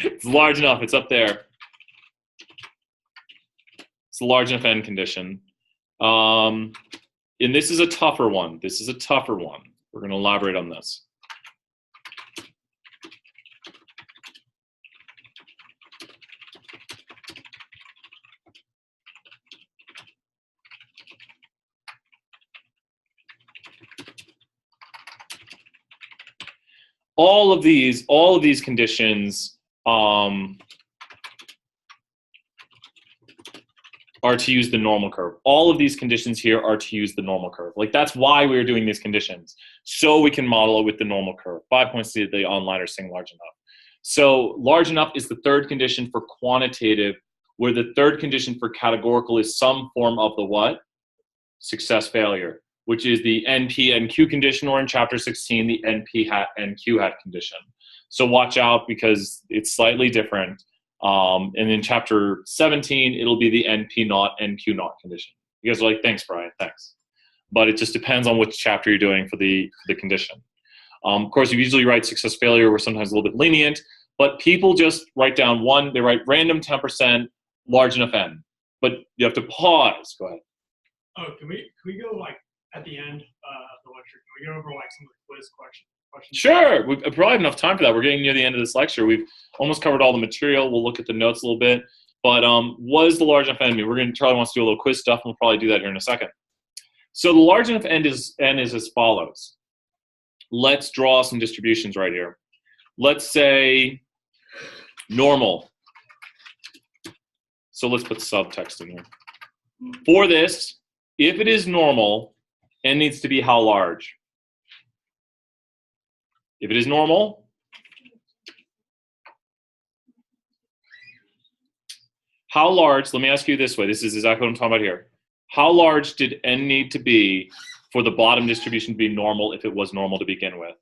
[SPEAKER 1] It's large enough, it's up there. It's a large enough N condition. And this is a tougher one. This is a tougher one. We're going to elaborate on this. All of these conditions are to use the normal curve. All of these conditions here are to use the normal curve. Like, that's why we're doing these conditions, so we can model it with the normal curve. 5 points to the online are saying large enough. So large enough is the third condition for quantitative where the third condition for categorical is some form of the what? Success failure, which is the NP NQ condition, or in chapter 16, the NP hat NQ hat condition. So watch out because it's slightly different. And in chapter 17, it'll be the NP naught NQ naught condition. You guys are like, thanks, Brian, thanks. But it just depends on which chapter you're doing for the condition. Of course, you usually write success failure. We're sometimes a little bit lenient, but people just write down one. They write random 10%, large enough n. But you have to pause. Go ahead.
[SPEAKER 2] Oh, can we go like at the end of the lecture? Can we go over like some of the quiz questions?
[SPEAKER 1] Sure. We probably have enough time for that. We're getting near the end of this lecture. We've almost covered all the material. We'll look at the notes a little bit. But what is the large enough n mean? Charlie wants to do a little quiz stuff, and we'll probably do that here in a second. So the large enough n is as follows. Let's draw some distributions right here. Let's say normal. So let's put subtext in here. For this, if it is normal, n needs to be how large? If it is normal, how large, let me ask you this way. This is exactly what I'm talking about here. How large did n need to be for the bottom distribution to be normal if it was normal to begin with?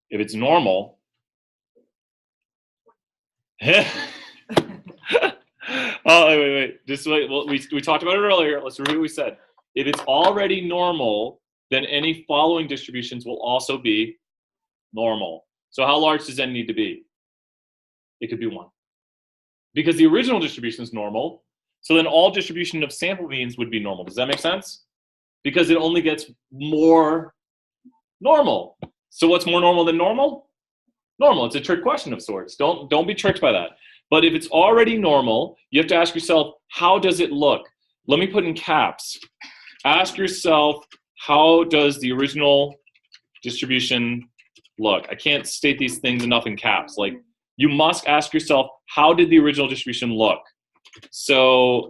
[SPEAKER 1] If it's normal, oh, wait. Just wait. Well, we talked about it earlier. Let's review what we said. If it's already normal, then any following distributions will also be normal. So how large does n need to be? It could be 1. Because the original distribution is normal, so then all distribution of sample means would be normal. Does that make sense? Because it only gets more normal. So what's more normal than normal? Normal. It's a trick question of sorts. Don't be tricked by that. But if it's already normal, you have to ask yourself, how does it look? Let me put in caps. Ask yourself, how does the original distribution look? I can't state these things enough in caps. Like, you must ask yourself, how did the original distribution look? So,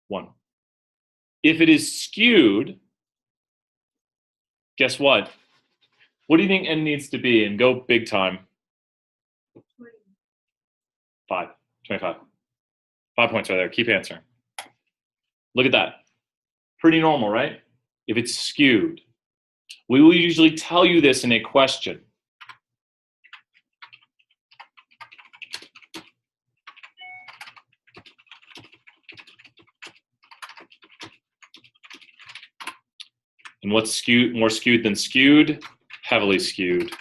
[SPEAKER 1] one. If it is skewed, guess what? What do you think n needs to be? And go big time. 5, 25. 5 points right there. Keep answering. Look at that. Pretty normal, right? If it's skewed. We will usually tell you this in a question. And what's skewed? More skewed than skewed? Heavily skewed.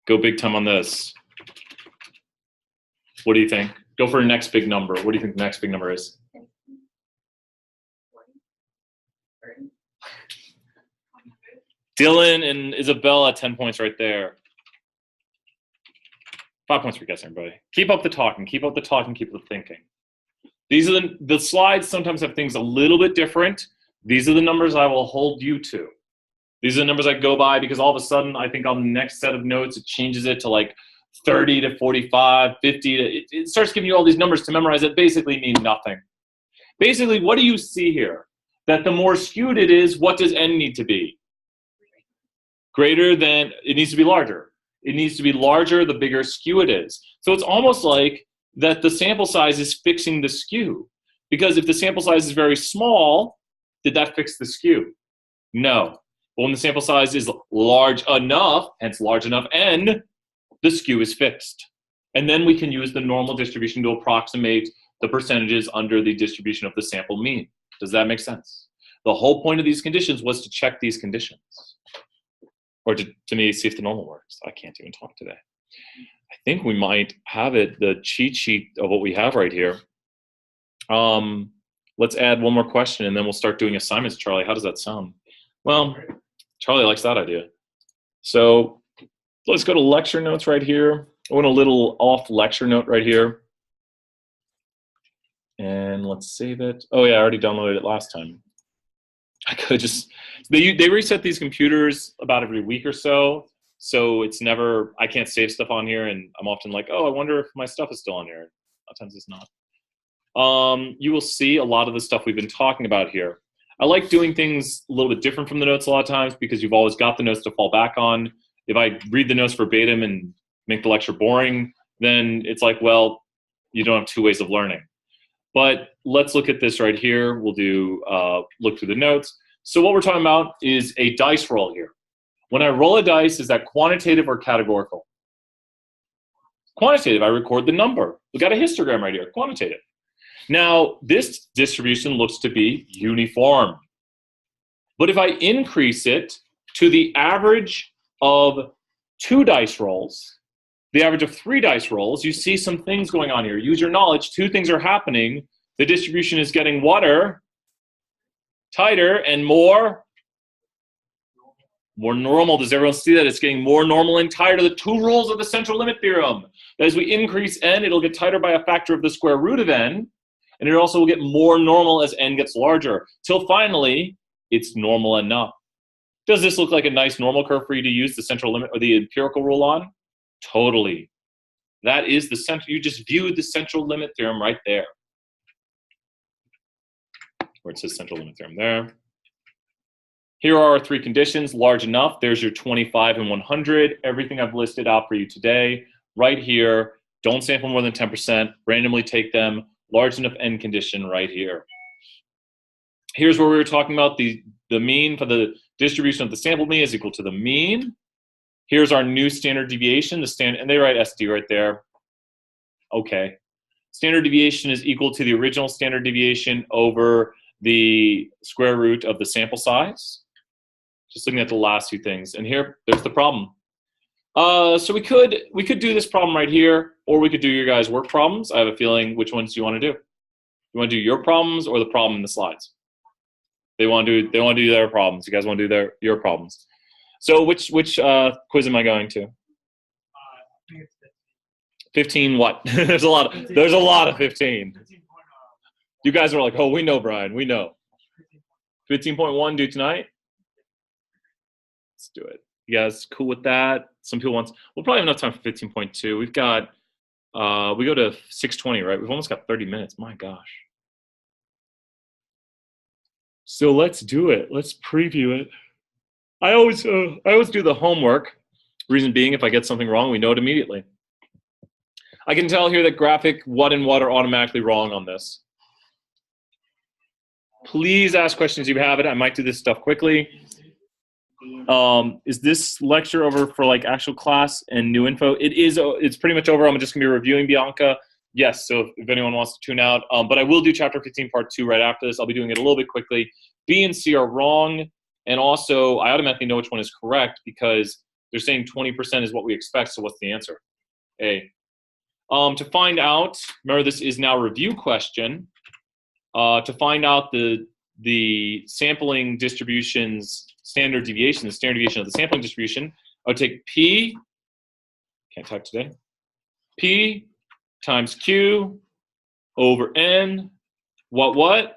[SPEAKER 1] Go big time on this. What do you think? Go for a next big number. What do you think the next big number is?
[SPEAKER 2] 30.
[SPEAKER 1] Dylan and Isabella, 10 points right there. 5 points for guessing, everybody. Keep up the talking. Keep up the talking. Keep up the thinking. These are the slides sometimes have things a little bit different. These are the numbers I will hold you to. These are the numbers I go by because all of a sudden I think on the next set of notes it changes it to like 30 to 45, 50 to, it starts giving you all these numbers to memorize that basically mean nothing. Basically, what do you see here? That the more skewed it is, what does n need to be? Greater than, it needs to be larger. It needs to be larger the bigger skew it is. So it's almost like that the sample size is fixing the skew. Because if the sample size is very small, did that fix the skew? No. But when the sample size is large enough, hence large enough n, the skew is fixed. And then we can use the normal distribution to approximate the percentages under the distribution of the sample mean. Does that make sense? The whole point of these conditions was to check these conditions. Or to me, see if the normal works. I can't even talk today. I think we might have it, the cheat sheet of what we have right here. Let's add one more question and then we'll start doing assignments, Charlie. How does that sound? Well, Charlie likes that idea. So let's go to lecture notes right here. I want a little off lecture note right here. And let's save it. Oh yeah, I already downloaded it last time. I could just, they reset these computers about every week or so. So it's never, I can't save stuff on here and I'm often like, oh, I wonder if my stuff is still on here. Sometimes it's not. you will see a lot of the stuff we've been talking about here. I like doing things a little bit different from the notes a lot of times because you've always got the notes to fall back on. If I read the notes verbatim and make the lecture boring, then it's like, well, you don't have two ways of learning. But let's look at this right here. We'll do look through the notes. So what we're talking about is a dice roll here. When I roll a dice, is that quantitative or categorical? Quantitative, I record the number. We've got a histogram right here, quantitative. Now, this distribution looks to be uniform. But if I increase it to the average of 2 dice rolls, the average of 3 dice rolls, you see some things going on here. Use your knowledge. 2 things are happening. The distribution is getting water, tighter, and more normal. Does everyone see that? It's getting more normal and tighter. The 2 rules of the central limit theorem. That as we increase n, it'll get tighter by a factor of the square root of n, and it also will get more normal as n gets larger, till finally, it's normal enough. Does this look like a nice normal curve for you to use the central limit or the empirical rule on? Totally. That is the central, you just viewed the central limit theorem right there. Where it says central limit theorem there. Here are our 3 conditions, large enough. There's your 25 and 100. Everything I've listed out for you today, right here. Don't sample more than 10%. Randomly take them. Large enough n condition right here. Here's where we were talking about the mean for the distribution of the sample mean is equal to the mean. Here's our new standard deviation, and they write SD right there. Okay. Standard deviation is equal to the original standard deviation over the square root of the sample size. Just looking at the last 2 things. And here, there's the problem. So we could do this problem right here, or we could do your guys' work problems. I have a feeling, which ones do you want to do? You want to do your problems or the problem in the slides? They want to do their problems. You guys want to do your problems. So which quiz am I going to?
[SPEAKER 2] I think it's
[SPEAKER 1] 15 what? There's a lot of 15. You guys are like, oh, we know, Brian, we know. 15.1 due tonight? Let's do it. You guys cool with that? Some people we'll probably have enough time for 15.2. We've got, we go to 6:20, right? We've almost got 30 minutes, my gosh. So let's do it. Let's preview it. I always do the homework. Reason being, if I get something wrong, we know it immediately. I can tell here that graphic what and what are automatically wrong on this. Please ask questions if you have it. I might do this stuff quickly. Is this lecture over for like actual class and new info? It is. It's pretty much over. I'm just gonna be reviewing Bianca. Yes. So if anyone wants to tune out, but I will do chapter 15 part 2 right after this. I'll be doing it a little bit quickly. B and C are wrong, and also I automatically know which one is correct because they're saying 20% is what we expect. So what's the answer? A. To find out, remember this is now a review question. To find out the sampling distribution's standard deviation, the standard deviation of the sampling distribution, I would take P, can't type today, P times Q over N, what?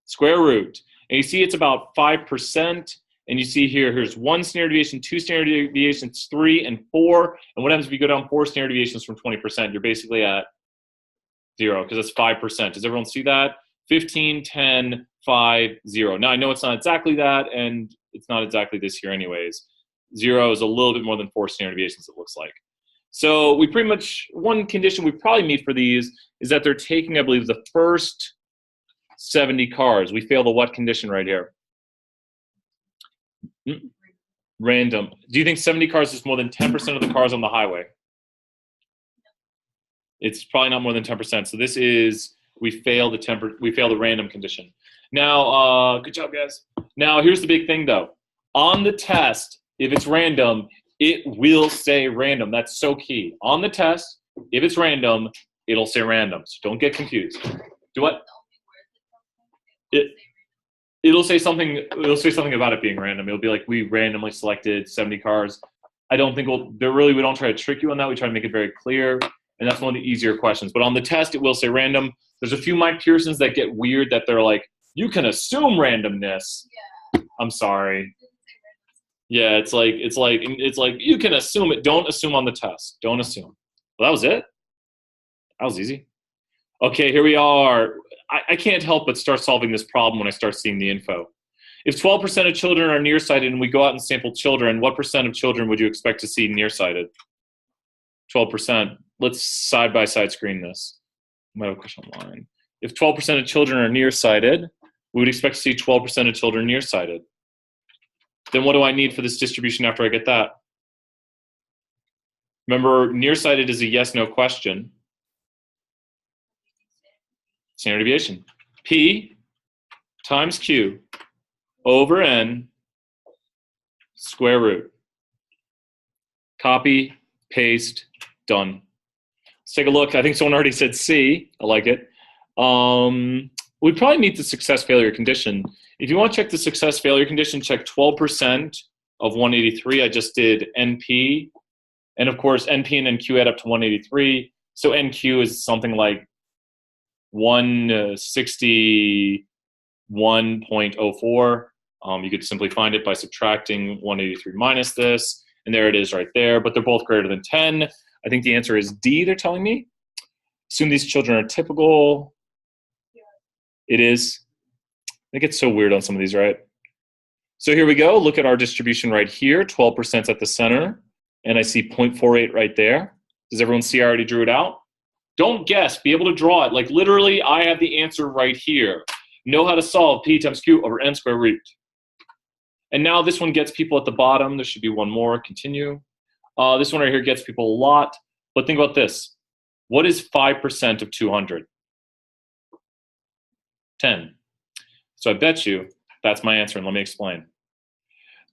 [SPEAKER 1] Square root. And you see it's about 5%. And you see here's 1 standard deviation, 2 standard deviations, 3, and 4. And what happens if you go down 4 standard deviations from 20%? You're basically at 0 because it's 5%. Does everyone see that? 15, 10, 5, 0. Now, I know it's not exactly that, and it's not exactly this here anyways. 0 is a little bit more than 4 standard deviations, it looks like. So we pretty much, one condition we probably meet for these is that they're taking, I believe, the first 70 cars. We fail the what condition right here? Random. Do you think 70 cars is more than 10% of the cars on the highway? It's probably not more than 10%. So this is, we fail the random condition. Now, good job, guys. Now, here's the big thing, though. On the test, if it's random, it will say random. That's so key. On the test, if it's random, it'll say random. So don't get confused. Do what? It'll say something. It'll say something about it being random. It'll be like we randomly selected 70 cars. I don't think we don't try to trick you on that. We try to make it very clear, and that's one of the easier questions. But on the test, it will say random. There's a few Mike Pearsons that get weird that they're like, you can assume randomness. Yeah. I'm sorry. Yeah, it's like you can assume it. Don't assume on the test. Don't assume. Well, that was it. That was easy. Okay, here we are. I can't help but start solving this problem when I start seeing the info. If 12% of children are nearsighted and we go out and sample children, what percent of children would you expect to see nearsighted? 12%. Let's side-by-side screen this. I might have a question online. If 12% of children are nearsighted, we would expect to see 12% of children nearsighted. Then what do I need for this distribution after I get that? Remember, nearsighted is a yes-no question. Standard deviation. P times Q over N square root. Copy, paste, done. Let's take a look. I think someone already said C. I like it. We probably meet the success failure condition. If you want to check the success failure condition, check 12% of 183. I just did NP. And of course, NP and NQ add up to 183. So NQ is something like 161.04. You could simply find it by subtracting 183 minus this. And there it is right there. But they're both greater than 10. I think the answer is D, they're telling me. Assume these children are typical. It is. It gets so weird on some of these, right? So here we go. Look at our distribution right here. 12% at the center. And I see 0.48 right there. Does everyone see I already drew it out? Don't guess. Be able to draw it. Like literally, I have the answer right here. Know how to solve P times Q over N square root. And now this one gets people at the bottom. There should be one more. Continue. This one right here gets people a lot. But think about this. What is 5% of 200? 10. So I bet you that's my answer, and let me explain.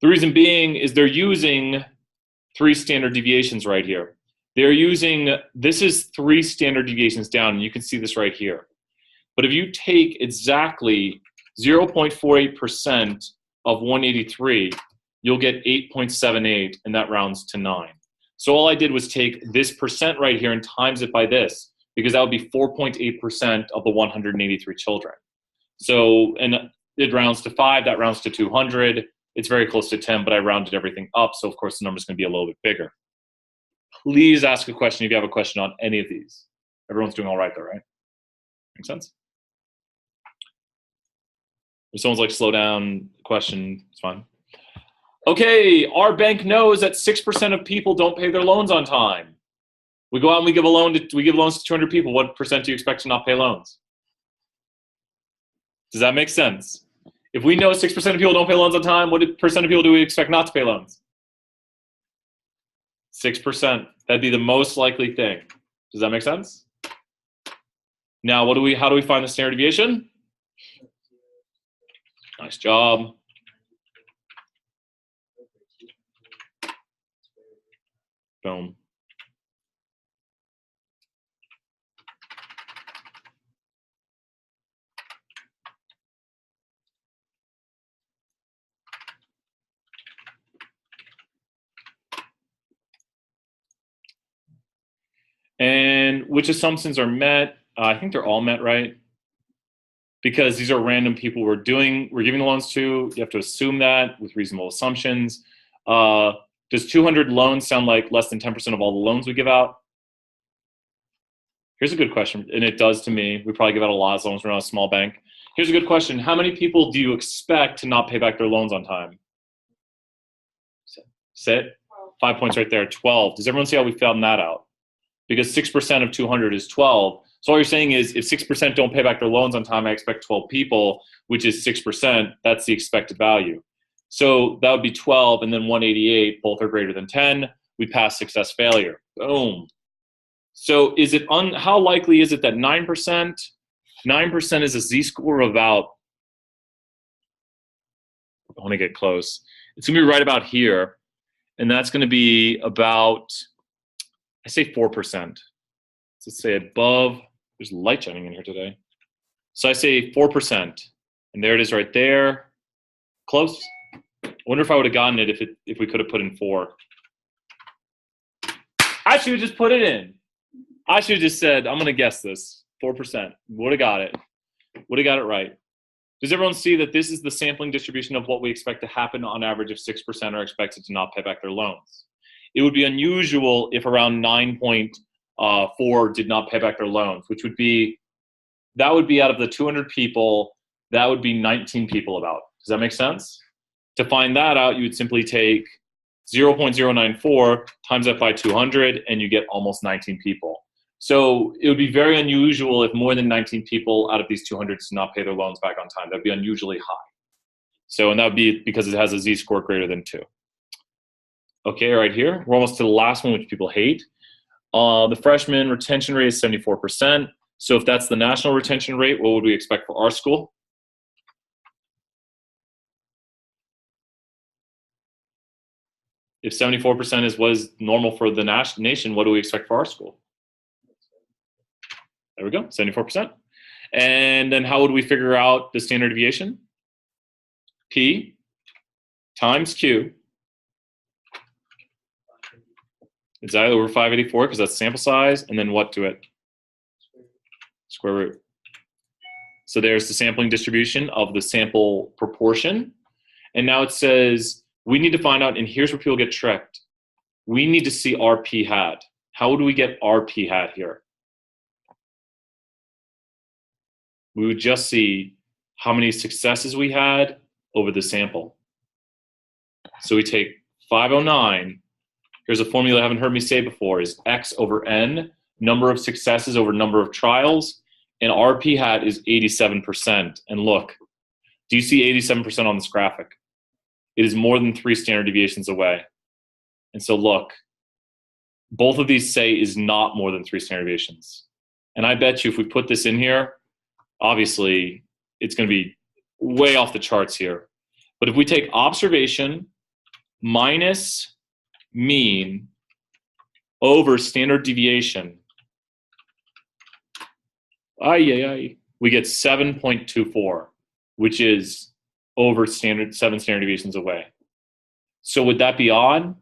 [SPEAKER 1] The reason being is they're using 3 standard deviations right here. They're using, this is 3 standard deviations down, and you can see this right here. But if you take exactly 0.48% of 183, you'll get 8.78, and that rounds to 9. So all I did was take this percent right here and times it by this, because that would be 4.8% of the 183 children. So, and it rounds to 5, that rounds to 200. It's very close to 10, but I rounded everything up, so of course the number's gonna be a little bit bigger. Please ask a question if you have a question on any of these. Everyone's doing all right though, right? Make sense? If someone's like, slow down, question, it's fine. Okay, our bank knows that 6% of people don't pay their loans on time. We go out and we give loans to 200 people. What percent do you expect to not pay loans? Does that make sense? If we know 6% of people don't pay loans on time, what percent of people do we expect not to pay loans? 6%. That'd be the most likely thing. Does that make sense? Now, how do we find the standard deviation? Nice job. Boom. And which assumptions are met? I think they're all met, right? Because these are random people we're giving loans to. You have to assume that with reasonable assumptions. Does 200 loans sound like less than 10% of all the loans we give out? Here's a good question, and it does to me. We probably give out a lot of loans. We're not a small bank. Here's a good question. How many people do you expect to not pay back their loans on time? Sit. 5 points right there, 12. Does everyone see how we found that out? Because 6% of 200 is 12. So all you're saying is if 6% don't pay back their loans on time, I expect 12 people, which is 6%. That's the expected value. So that would be 12 and then 188. Both are greater than 10. We pass success failure. Boom. So is it how likely is it that 9%? 9% is a z-score of about, I want to get close. It's going to be right about here. And that's going to be about, I say 4%. So let's say above, there's light shining in here today. So I say 4%. And there it is right there. Close. I wonder if I would have gotten it if we could have put in 4. I should have just put it in. I should have just said, I'm going to guess this. 4%. Would have got it. Would have got it right. Does everyone see that this is the sampling distribution of what we expect to happen on average if 6% are expected to not pay back their loans? It would be unusual if around 9.4 did not pay back their loans, which would be that would be out of the 200 people, that would be 19 people about. Does that make sense? To find that out, you would simply take 0.094 times that by 200, and you get almost 19 people. So it would be very unusual if more than 19 people out of these 200 did not pay their loans back on time. That would be unusually high. So, and that would be because it has a z-score greater than 2. Okay, right here, we're almost to the last one, which people hate. The freshman retention rate is 74%. So if that's the national retention rate, what would we expect for our school? If 74% was normal for the nation, what do we expect for our school? There we go, 74%. And then how would we figure out the standard deviation? P times Q. Is that over 584 because that's sample size, and then what to it? Square root. So there's the sampling distribution of the sample proportion. And now it says we need to find out, and here's where people get tricked. We need to see our p hat. How do we get our p hat here? We would just see how many successes we had over the sample. So we take 509. Here's a formula I haven't heard me say before, is x over n, number of successes over number of trials, and our p hat is 87%. And look, do you see 87% on this graphic? It is more than 3 standard deviations away. And so look, both of these say is not more than 3 standard deviations. And I bet you if we put this in here, obviously it's going to be way off the charts here. But if we take observation minus mean over standard deviation, we get 7.24, which is over 7 standard deviations away. So would that be odd?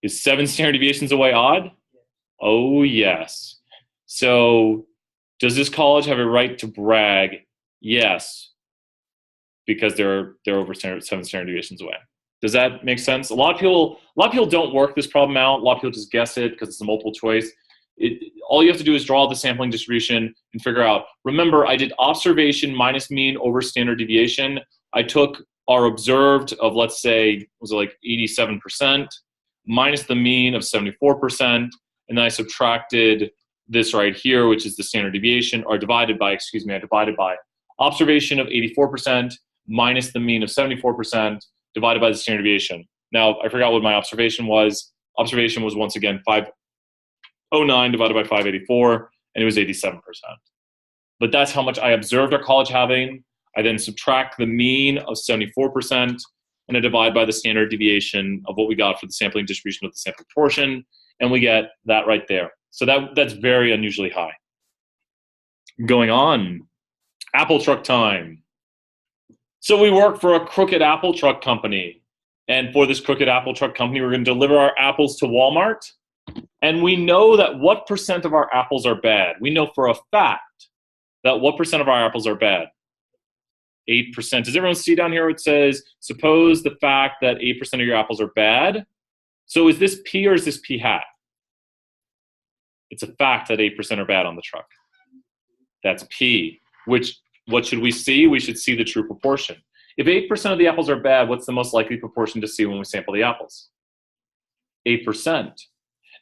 [SPEAKER 1] Is 7 standard deviations away odd? Oh, yes. So does this college have a right to brag? Yes, because they're over 7 standard deviations away. Does that make sense? A lot of people don't work this problem out. A lot of people just guess it because it's a multiple choice. All you have to do is draw the sampling distribution and figure out. Remember, I did observation minus mean over standard deviation. I took our observed of, let's say, was it like 87%, minus the mean of 74%, and then I subtracted this right here, which is the standard deviation, or divided by, I divided by observation of 84% minus the mean of 74% divided by the standard deviation. Now, I forgot what my observation was. Observation was, once again, 509 divided by 584, and it was 87%. But that's how much I observed our college having. I then subtract the mean of 74%, and I divide by the standard deviation of what we got for the sampling distribution of the sample proportion, and we get that right there. So that's very unusually high. Going on, Apple truck time. So we work for a crooked Apple truck company. And for this crooked Apple truck company, we're going to deliver our apples to Walmart. And we know that what percent of our apples are bad. We know for a fact that what percent of our apples are bad? 8%. Does everyone see down here where it says, suppose the fact that 8% of your apples are bad? So is this P or is this P hat? It's a fact that 8% are bad on the truck. That's P, which, what should we see? We should see the true proportion. If 8% of the apples are bad, what's the most likely proportion to see when we sample the apples? 8%.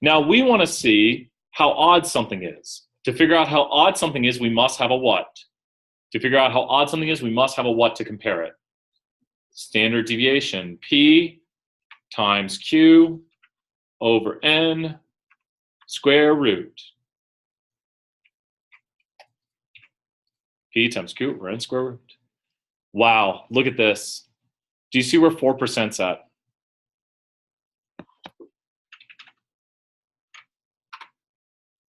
[SPEAKER 1] Now we want to see how odd something is. To figure out how odd something is, we must have a what? To figure out how odd something is, we must have a what to compare it? Standard deviation, P times Q over N square root. P times Q over N square root. Wow, look at this. Do you see where 4%'s at?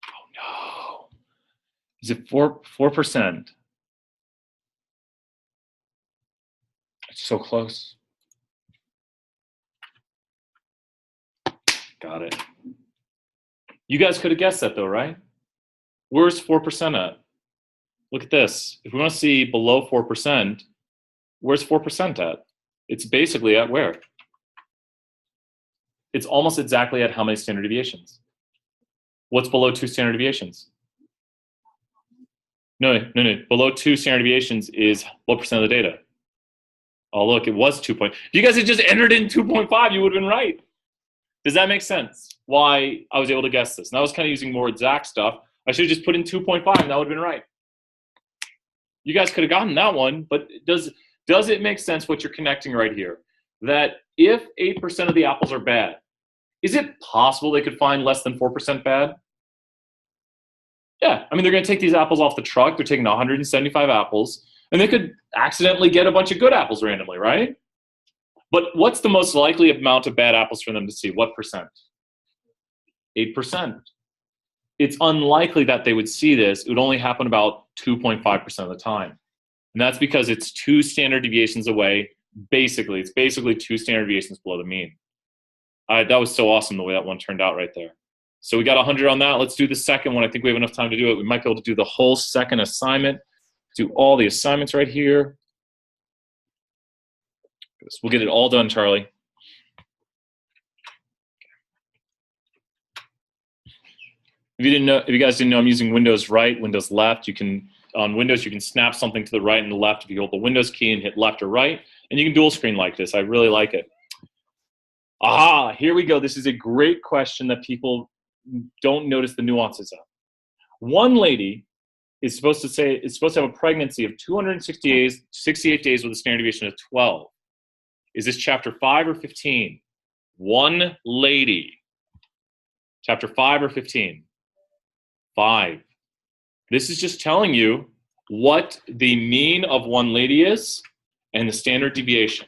[SPEAKER 1] Oh no. Is it 4%? It's so close. Got it. You guys could have guessed that though, right? Where's 4% at? Look at this. If we want to see below 4%, where's 4% at? It's basically at where? It's almost exactly at how many standard deviations? What's below 2 standard deviations? No. Below 2 standard deviations is what percent of the data? Oh, look, it was 2 point. If you guys had just entered in 2.5, you would have been right. Does that make sense? Why I was able to guess this? And I was kind of using more exact stuff. I should have just put in 2.5 and that would have been right. You guys could have gotten that one, but does it make sense what you're connecting right here? That if 8% of the apples are bad, is it possible they could find less than 4% bad? Yeah, I mean, they're going to take these apples off the truck. They're taking 175 apples, and they could accidentally get a bunch of good apples randomly, right? But what's the most likely amount of bad apples for them to see? What percent? 8%. It's unlikely that they would see this. It would only happen about 2.5% of the time. And that's because it's 2 standard deviations away. Basically, it's basically 2 standard deviations below the mean. That was so awesome the way that one turned out right there. So we got 100 on that. Let's do the second one. I think we have enough time to do it. We might be able to do the whole second assignment. Do all the assignments right here. We'll get it all done, Charlie. If you guys didn't know, I'm using Windows right, Windows left. On Windows, you can snap something to the right and the left if you hold the Windows key and hit left or right, and you can dual screen like this. I really like it. Aha, here we go. This is a great question that people don't notice the nuances of. One lady is supposed to have a pregnancy of 268 days with a standard deviation of 12. Is this chapter 5 or 15? One lady. Chapter 5 or 15? 5. This is just telling you what the mean of one lady is and the standard deviation.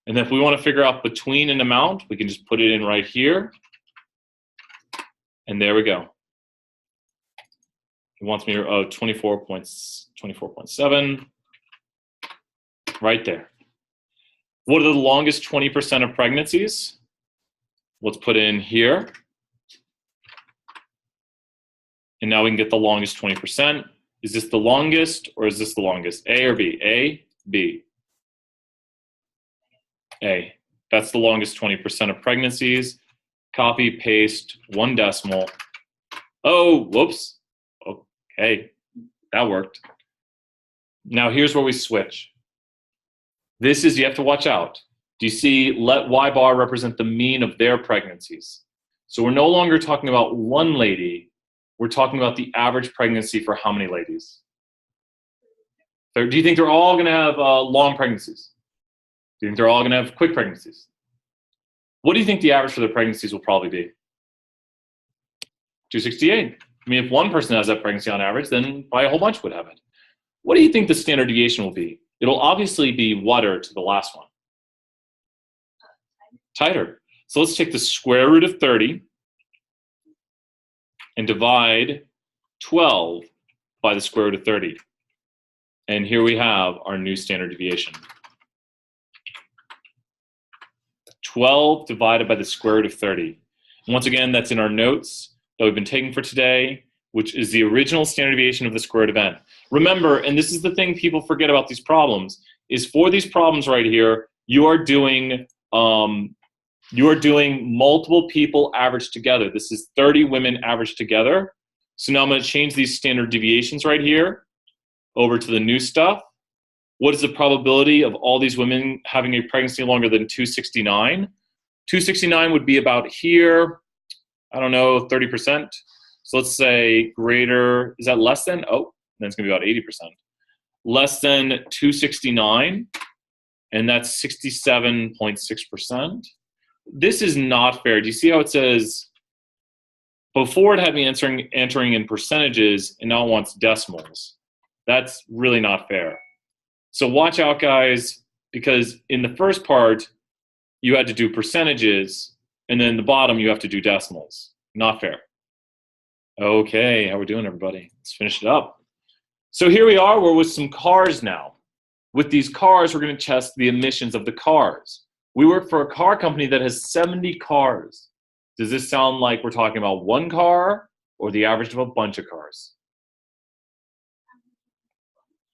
[SPEAKER 1] And if we want to figure out between an amount, we can just put it in right here. And there we go. It wants me to 24.7. Right there. What are the longest 20% of pregnancies? Let's put in here. And now we can get the longest 20%. Is this the longest or is this the longest? A or B? A, B. A. That's the longest 20% of pregnancies. Copy, paste, 1 decimal. Oh, whoops. Okay, that worked. Now here's where we switch. This is, you have to watch out. Do you see, let Y bar represent the mean of their pregnancies? So we're no longer talking about one lady. We're talking about the average pregnancy for how many ladies? Do you think they're all going to have long pregnancies? Do you think they're all going to have quick pregnancies? What do you think the average for their pregnancies will probably be? 268. I mean, if one person has that pregnancy on average, then probably a whole bunch would have it. What do you think the standard deviation will be? It'll obviously be water to the last one. Tighter. So let's take the square root of 30 and divide 12 by the square root of 30. And here we have our new standard deviation. 12 divided by the square root of 30. And once again, that's in our notes that we've been taking for today, which is the original standard deviation of the square root of n. Remember, and this is the thing people forget about these problems, is for these problems right here, you are doing multiple people averaged together. This is 30 women averaged together. So now I'm going to change these standard deviations right here over to the new stuff. What is the probability of all these women having a pregnancy longer than 269? 269 would be about here, I don't know, 30%. So let's say greater, is that less than? Oh, then it's going to be about 80%. Less than 269, and that's 67.6%. This is not fair. Do you see how it says, before it had me entering in percentages, and now it wants decimals? That's really not fair. So watch out, guys, because in the first part, you had to do percentages, and then the bottom, you have to do decimals. Not fair. Okay, how we doing, everybody? Let's finish it up. So here we are, we're with some cars now. With these cars, we're going to test the emissions of the cars. We work for a car company that has 70 cars. Does this sound like we're talking about one car or the average of a bunch of cars?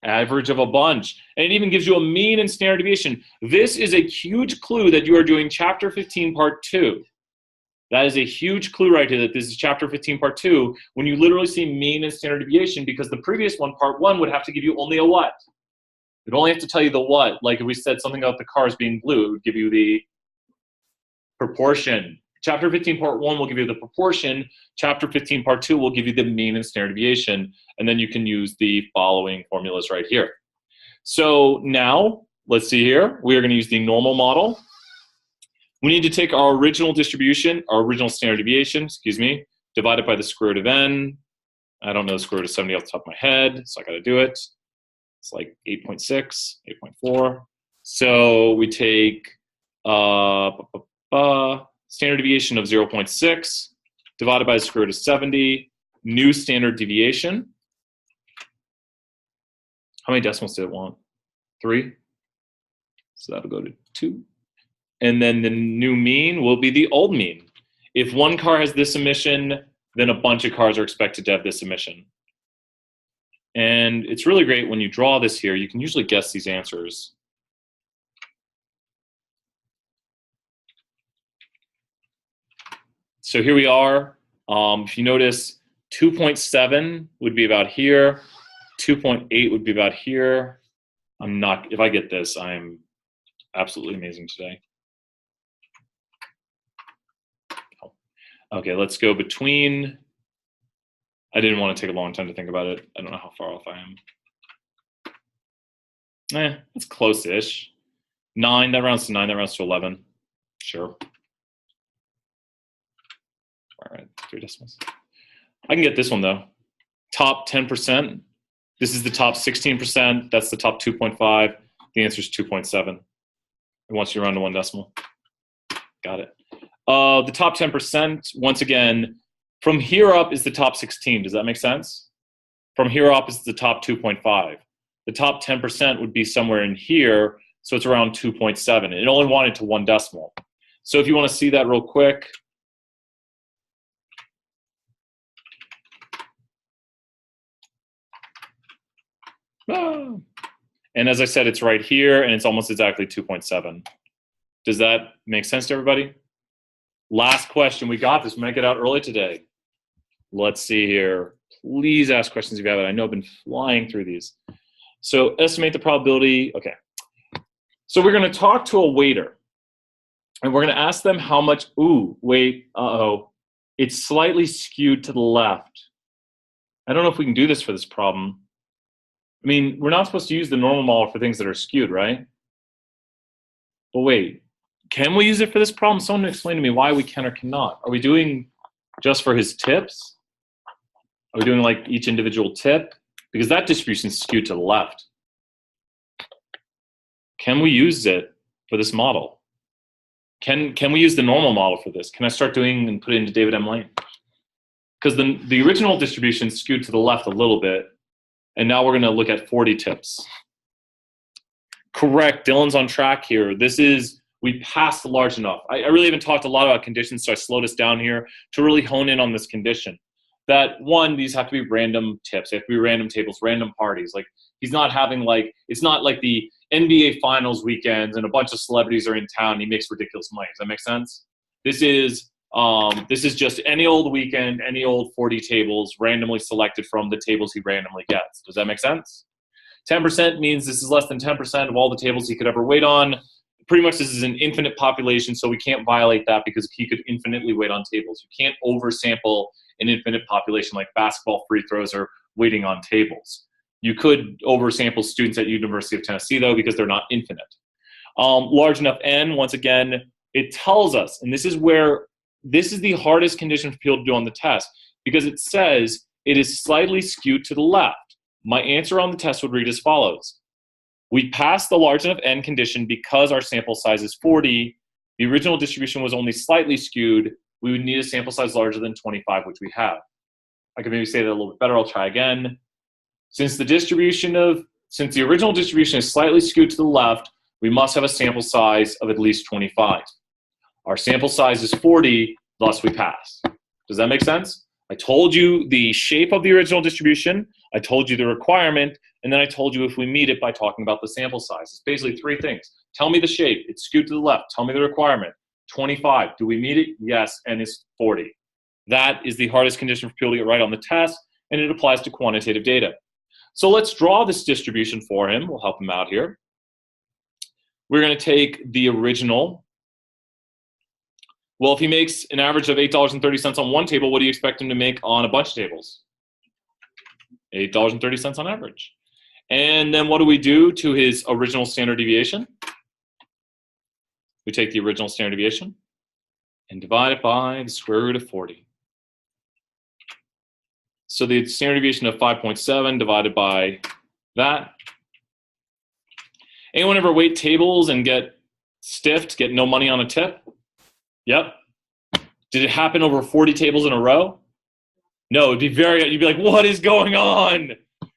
[SPEAKER 1] Average of a bunch. And it even gives you a mean and standard deviation. This is a huge clue that you are doing chapter 15, part 2. That is a huge clue right here that this is chapter 15, part 2, when you literally see mean and standard deviation, because the previous one, part 1, would have to give you only a what. It would only have to tell you the what. Like if we said something about the cars being blue, it would give you the proportion. Chapter 15, part 1 will give you the proportion. Chapter 15, part 2 will give you the mean and standard deviation. And then you can use the following formulas right here. So now, let's see here. We are going to use the normal model. We need to take our original distribution, our original standard deviation, excuse me, divided by the square root of n. I don't know the square root of 70 off the top of my head, so I got to do it. It's like 8.6, 8.4. So we take standard deviation of 0.6 divided by the square root of 70, new standard deviation. How many decimals did it want? 3. So that'll go to 2. And then the new mean will be the old mean. If one car has this emission, then a bunch of cars are expected to have this emission. And it's really great when you draw this here, you can usually guess these answers. So here we are. If you notice, 2.7 would be about here. 2.8 would be about here. If I get this, I'm absolutely amazing today. Okay, let's go between. I didn't want to take a long time to think about it. I don't know how far off I am. It's close-ish. 9, that rounds to 9, that rounds to 11. Sure. All right, 3 decimals. I can get this one though. Top 10%. This is the top 16%. That's the top 2.5. The answer is 2.7. And once you round to 1 decimal. Got it. The top 10%, once again, from here up is the top 16. Does that make sense? From here up is the top 2.5. The top 10% would be somewhere in here, so it's around 2.7. It only wanted to 1 decimal. So if you want to see that real quick, and as I said, it's right here, and it's almost exactly 2.7. Does that make sense to everybody? Last question. We got this. We might get out early today. Let's see here. Please ask questions if you have it. I know I've been flying through these. So estimate the probability. Okay. So we're going to talk to a waiter, and we're going to ask them how much. Ooh, wait. Uh-oh. It's slightly skewed to the left. I don't know if we can do this for this problem. I mean, we're not supposed to use the normal model for things that are skewed, right? But wait. Can we use it for this problem? Someone explain to me why we can or cannot. Are we doing just for his tips? Are we doing like each individual tip? Because that distribution is skewed to the left. Can we use it for this model? Can we use the normal model for this? Can I start doing and put it into David M. Lane? Because the original distribution is skewed to the left a little bit, and now we're going to look at 40 tips. Correct. Dylan's on track here. This is. We passed large enough. I really haven't talked a lot about conditions, so I slowed us down here to really hone in on this condition. That one, these have to be random tips. They have to be random tables, random parties. Like he's not having like, it's not like the NBA finals weekends and a bunch of celebrities are in town and he makes ridiculous money. Does that make sense? This is just any old weekend, any old 40 tables randomly selected from the tables he randomly gets. Does that make sense? 10% means this is less than 10% of all the tables he could ever wait on. Pretty much this is an infinite population, so we can't violate that because he could infinitely wait on tables. You can't oversample an infinite population like basketball free throws or waiting on tables. You could oversample students at University of Tennessee, though, because they're not infinite. Large enough n, once again, it tells us, and this is the hardest condition for people to do on the test, because it says it is slightly skewed to the left. My answer on the test would read as follows. We passed the large enough n condition because our sample size is 40. The original distribution was only slightly skewed. We would need a sample size larger than 25, which we have. I could maybe say that a little bit better. I'll try again. Since the original distribution is slightly skewed to the left, we must have a sample size of at least 25. Our sample size is 40, thus we pass. Does that make sense? I told you the shape of the original distribution. I told you the requirement. And then I told you if we meet it by talking about the sample size. It's basically 3 things. Tell me the shape. It's skewed to the left. Tell me the requirement. 25. Do we meet it? Yes, and it's 40. That is the hardest condition for people to get right on the test, and it applies to quantitative data. So let's draw this distribution for him. We'll help him out here. We're going to take the original. Well, if he makes an average of $8.30 on one table, what do you expect him to make on a bunch of tables? $8.30 on average. And then what do we do to his original standard deviation? We take the original standard deviation and divide it by the square root of 40. So the standard deviation of 5.7 divided by that. Anyone ever wait tables and get stiffed, get no money on a tip? Yep. Did it happen over 40 tables in a row? No, you'd be like, what is going on?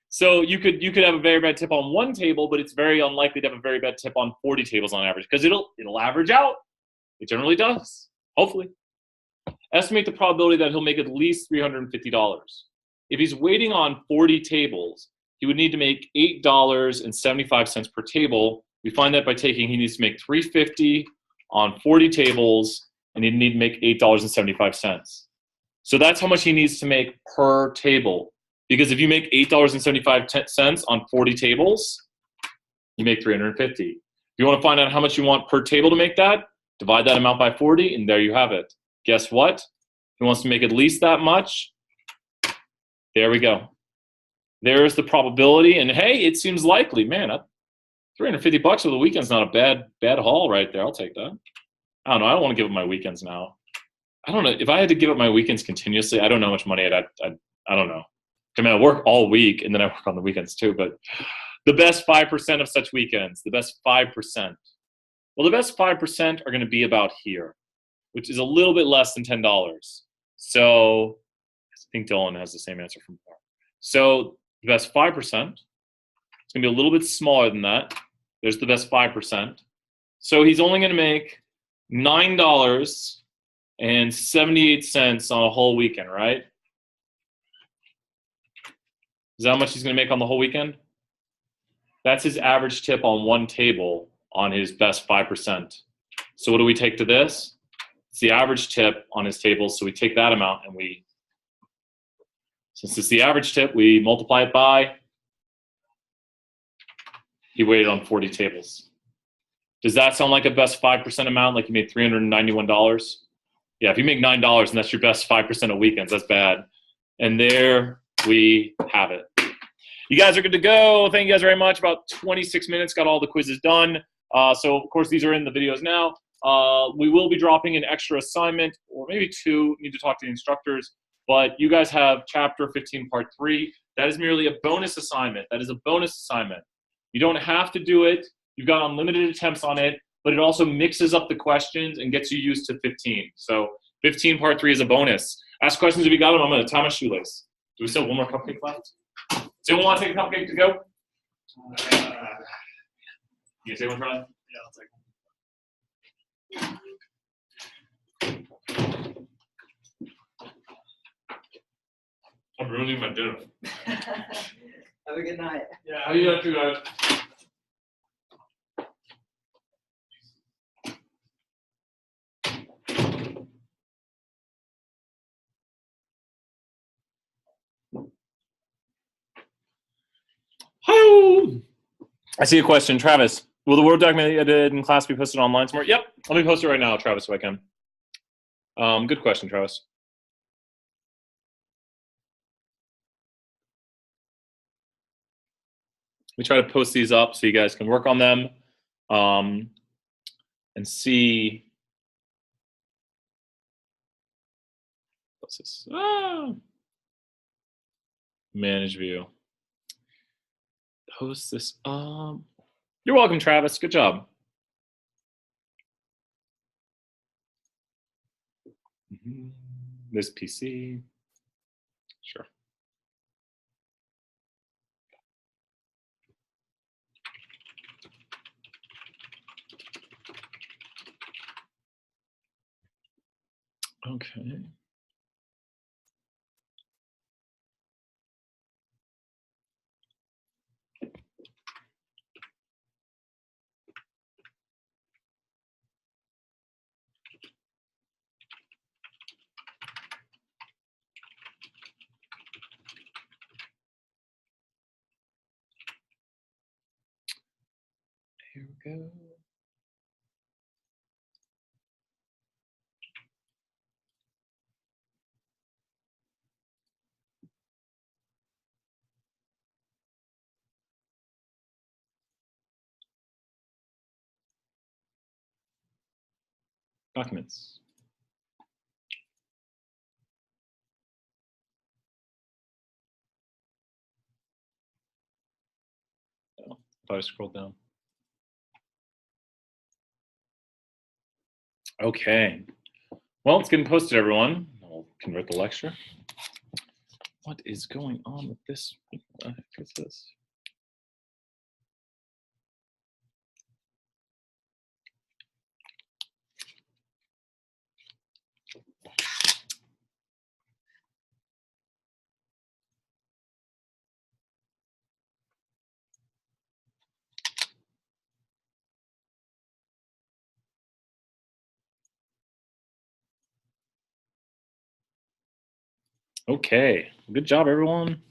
[SPEAKER 1] So you could have a very bad tip on one table, but it's very unlikely to have a very bad tip on 40 tables on average, because it'll average out. It generally does, hopefully. Estimate the probability that he'll make at least $350. If he's waiting on 40 tables, he would need to make $8.75 per table. We find that by he needs to make $350 on 40 tables, and he'd need to make $8.75. So that's how much he needs to make per table. Because if you make $8.75 on 40 tables, you make $350. If you want to find out how much you want per table to make that, divide that amount by 40, and there you have it. Guess what? He wants to make at least that much. There we go. There's the probability, and hey, it seems likely. Man, $350 for the weekend's not a bad haul right there. I'll take that. I don't know. I don't want to give up my weekends now. I don't know. If I had to give up my weekends continuously, I don't know how much money I don't know. I mean, I work all week, and then I work on the weekends too, but the best 5% of such weekends, the best 5%. Well, the best 5% are going to be about here, which is a little bit less than $10. So I think Dylan has the same answer from before. So the best 5%, it's going to be a little bit smaller than that. There's the best 5%. So he's only going to make $9.78 on a whole weekend, right? Is that how much he's going to make on the whole weekend? That's his average tip on one table on his best 5%. So what do we take to this? It's the average tip on his table, so we take that amount and since it's the average tip, we multiply it by, he waited on 40 tables. Does that sound like a best 5% amount, like you made $391? Yeah, if you make $9 and that's your best 5% of weekends, that's bad. And there we have it. You guys are good to go. Thank you guys very much. About 26 minutes, got all the quizzes done. So, of course, these are in the videos now. We will be dropping an extra assignment, or maybe two. Need to talk to the instructors. But you guys have Chapter 15, Part 3. That is merely a bonus assignment. That is a bonus assignment. You don't have to do it. You've got unlimited attempts on it, but it also mixes up the questions and gets you used to 15. So 15, Part 3 is a bonus. Ask questions if you got them. I'm going to tie my shoelace. Do we still have one more cupcake left? Does anyone want to take a cupcake to go? You take one, Ron?
[SPEAKER 2] Yeah, I'll take one.
[SPEAKER 1] I'm ruining my dinner.
[SPEAKER 3] Have a good night.
[SPEAKER 2] Yeah.
[SPEAKER 1] How you doing, guys? Hi. I see a question, Travis. Will the Word document that I did in class be posted online tomorrow? Yep. Let me post it right now, Travis, if I can. Good question, Travis. We try to post these up so you guys can work on them and see. What's this? Manage view. Post this. You're welcome, Travis. Good job. This PC. Sure. Okay. go. Documents. Oh, thought I scrolled down. Okay. Well, it's getting posted, everyone. I'll convert the lecture. What is going on with this? What the heck is this? Okay. Good job, everyone.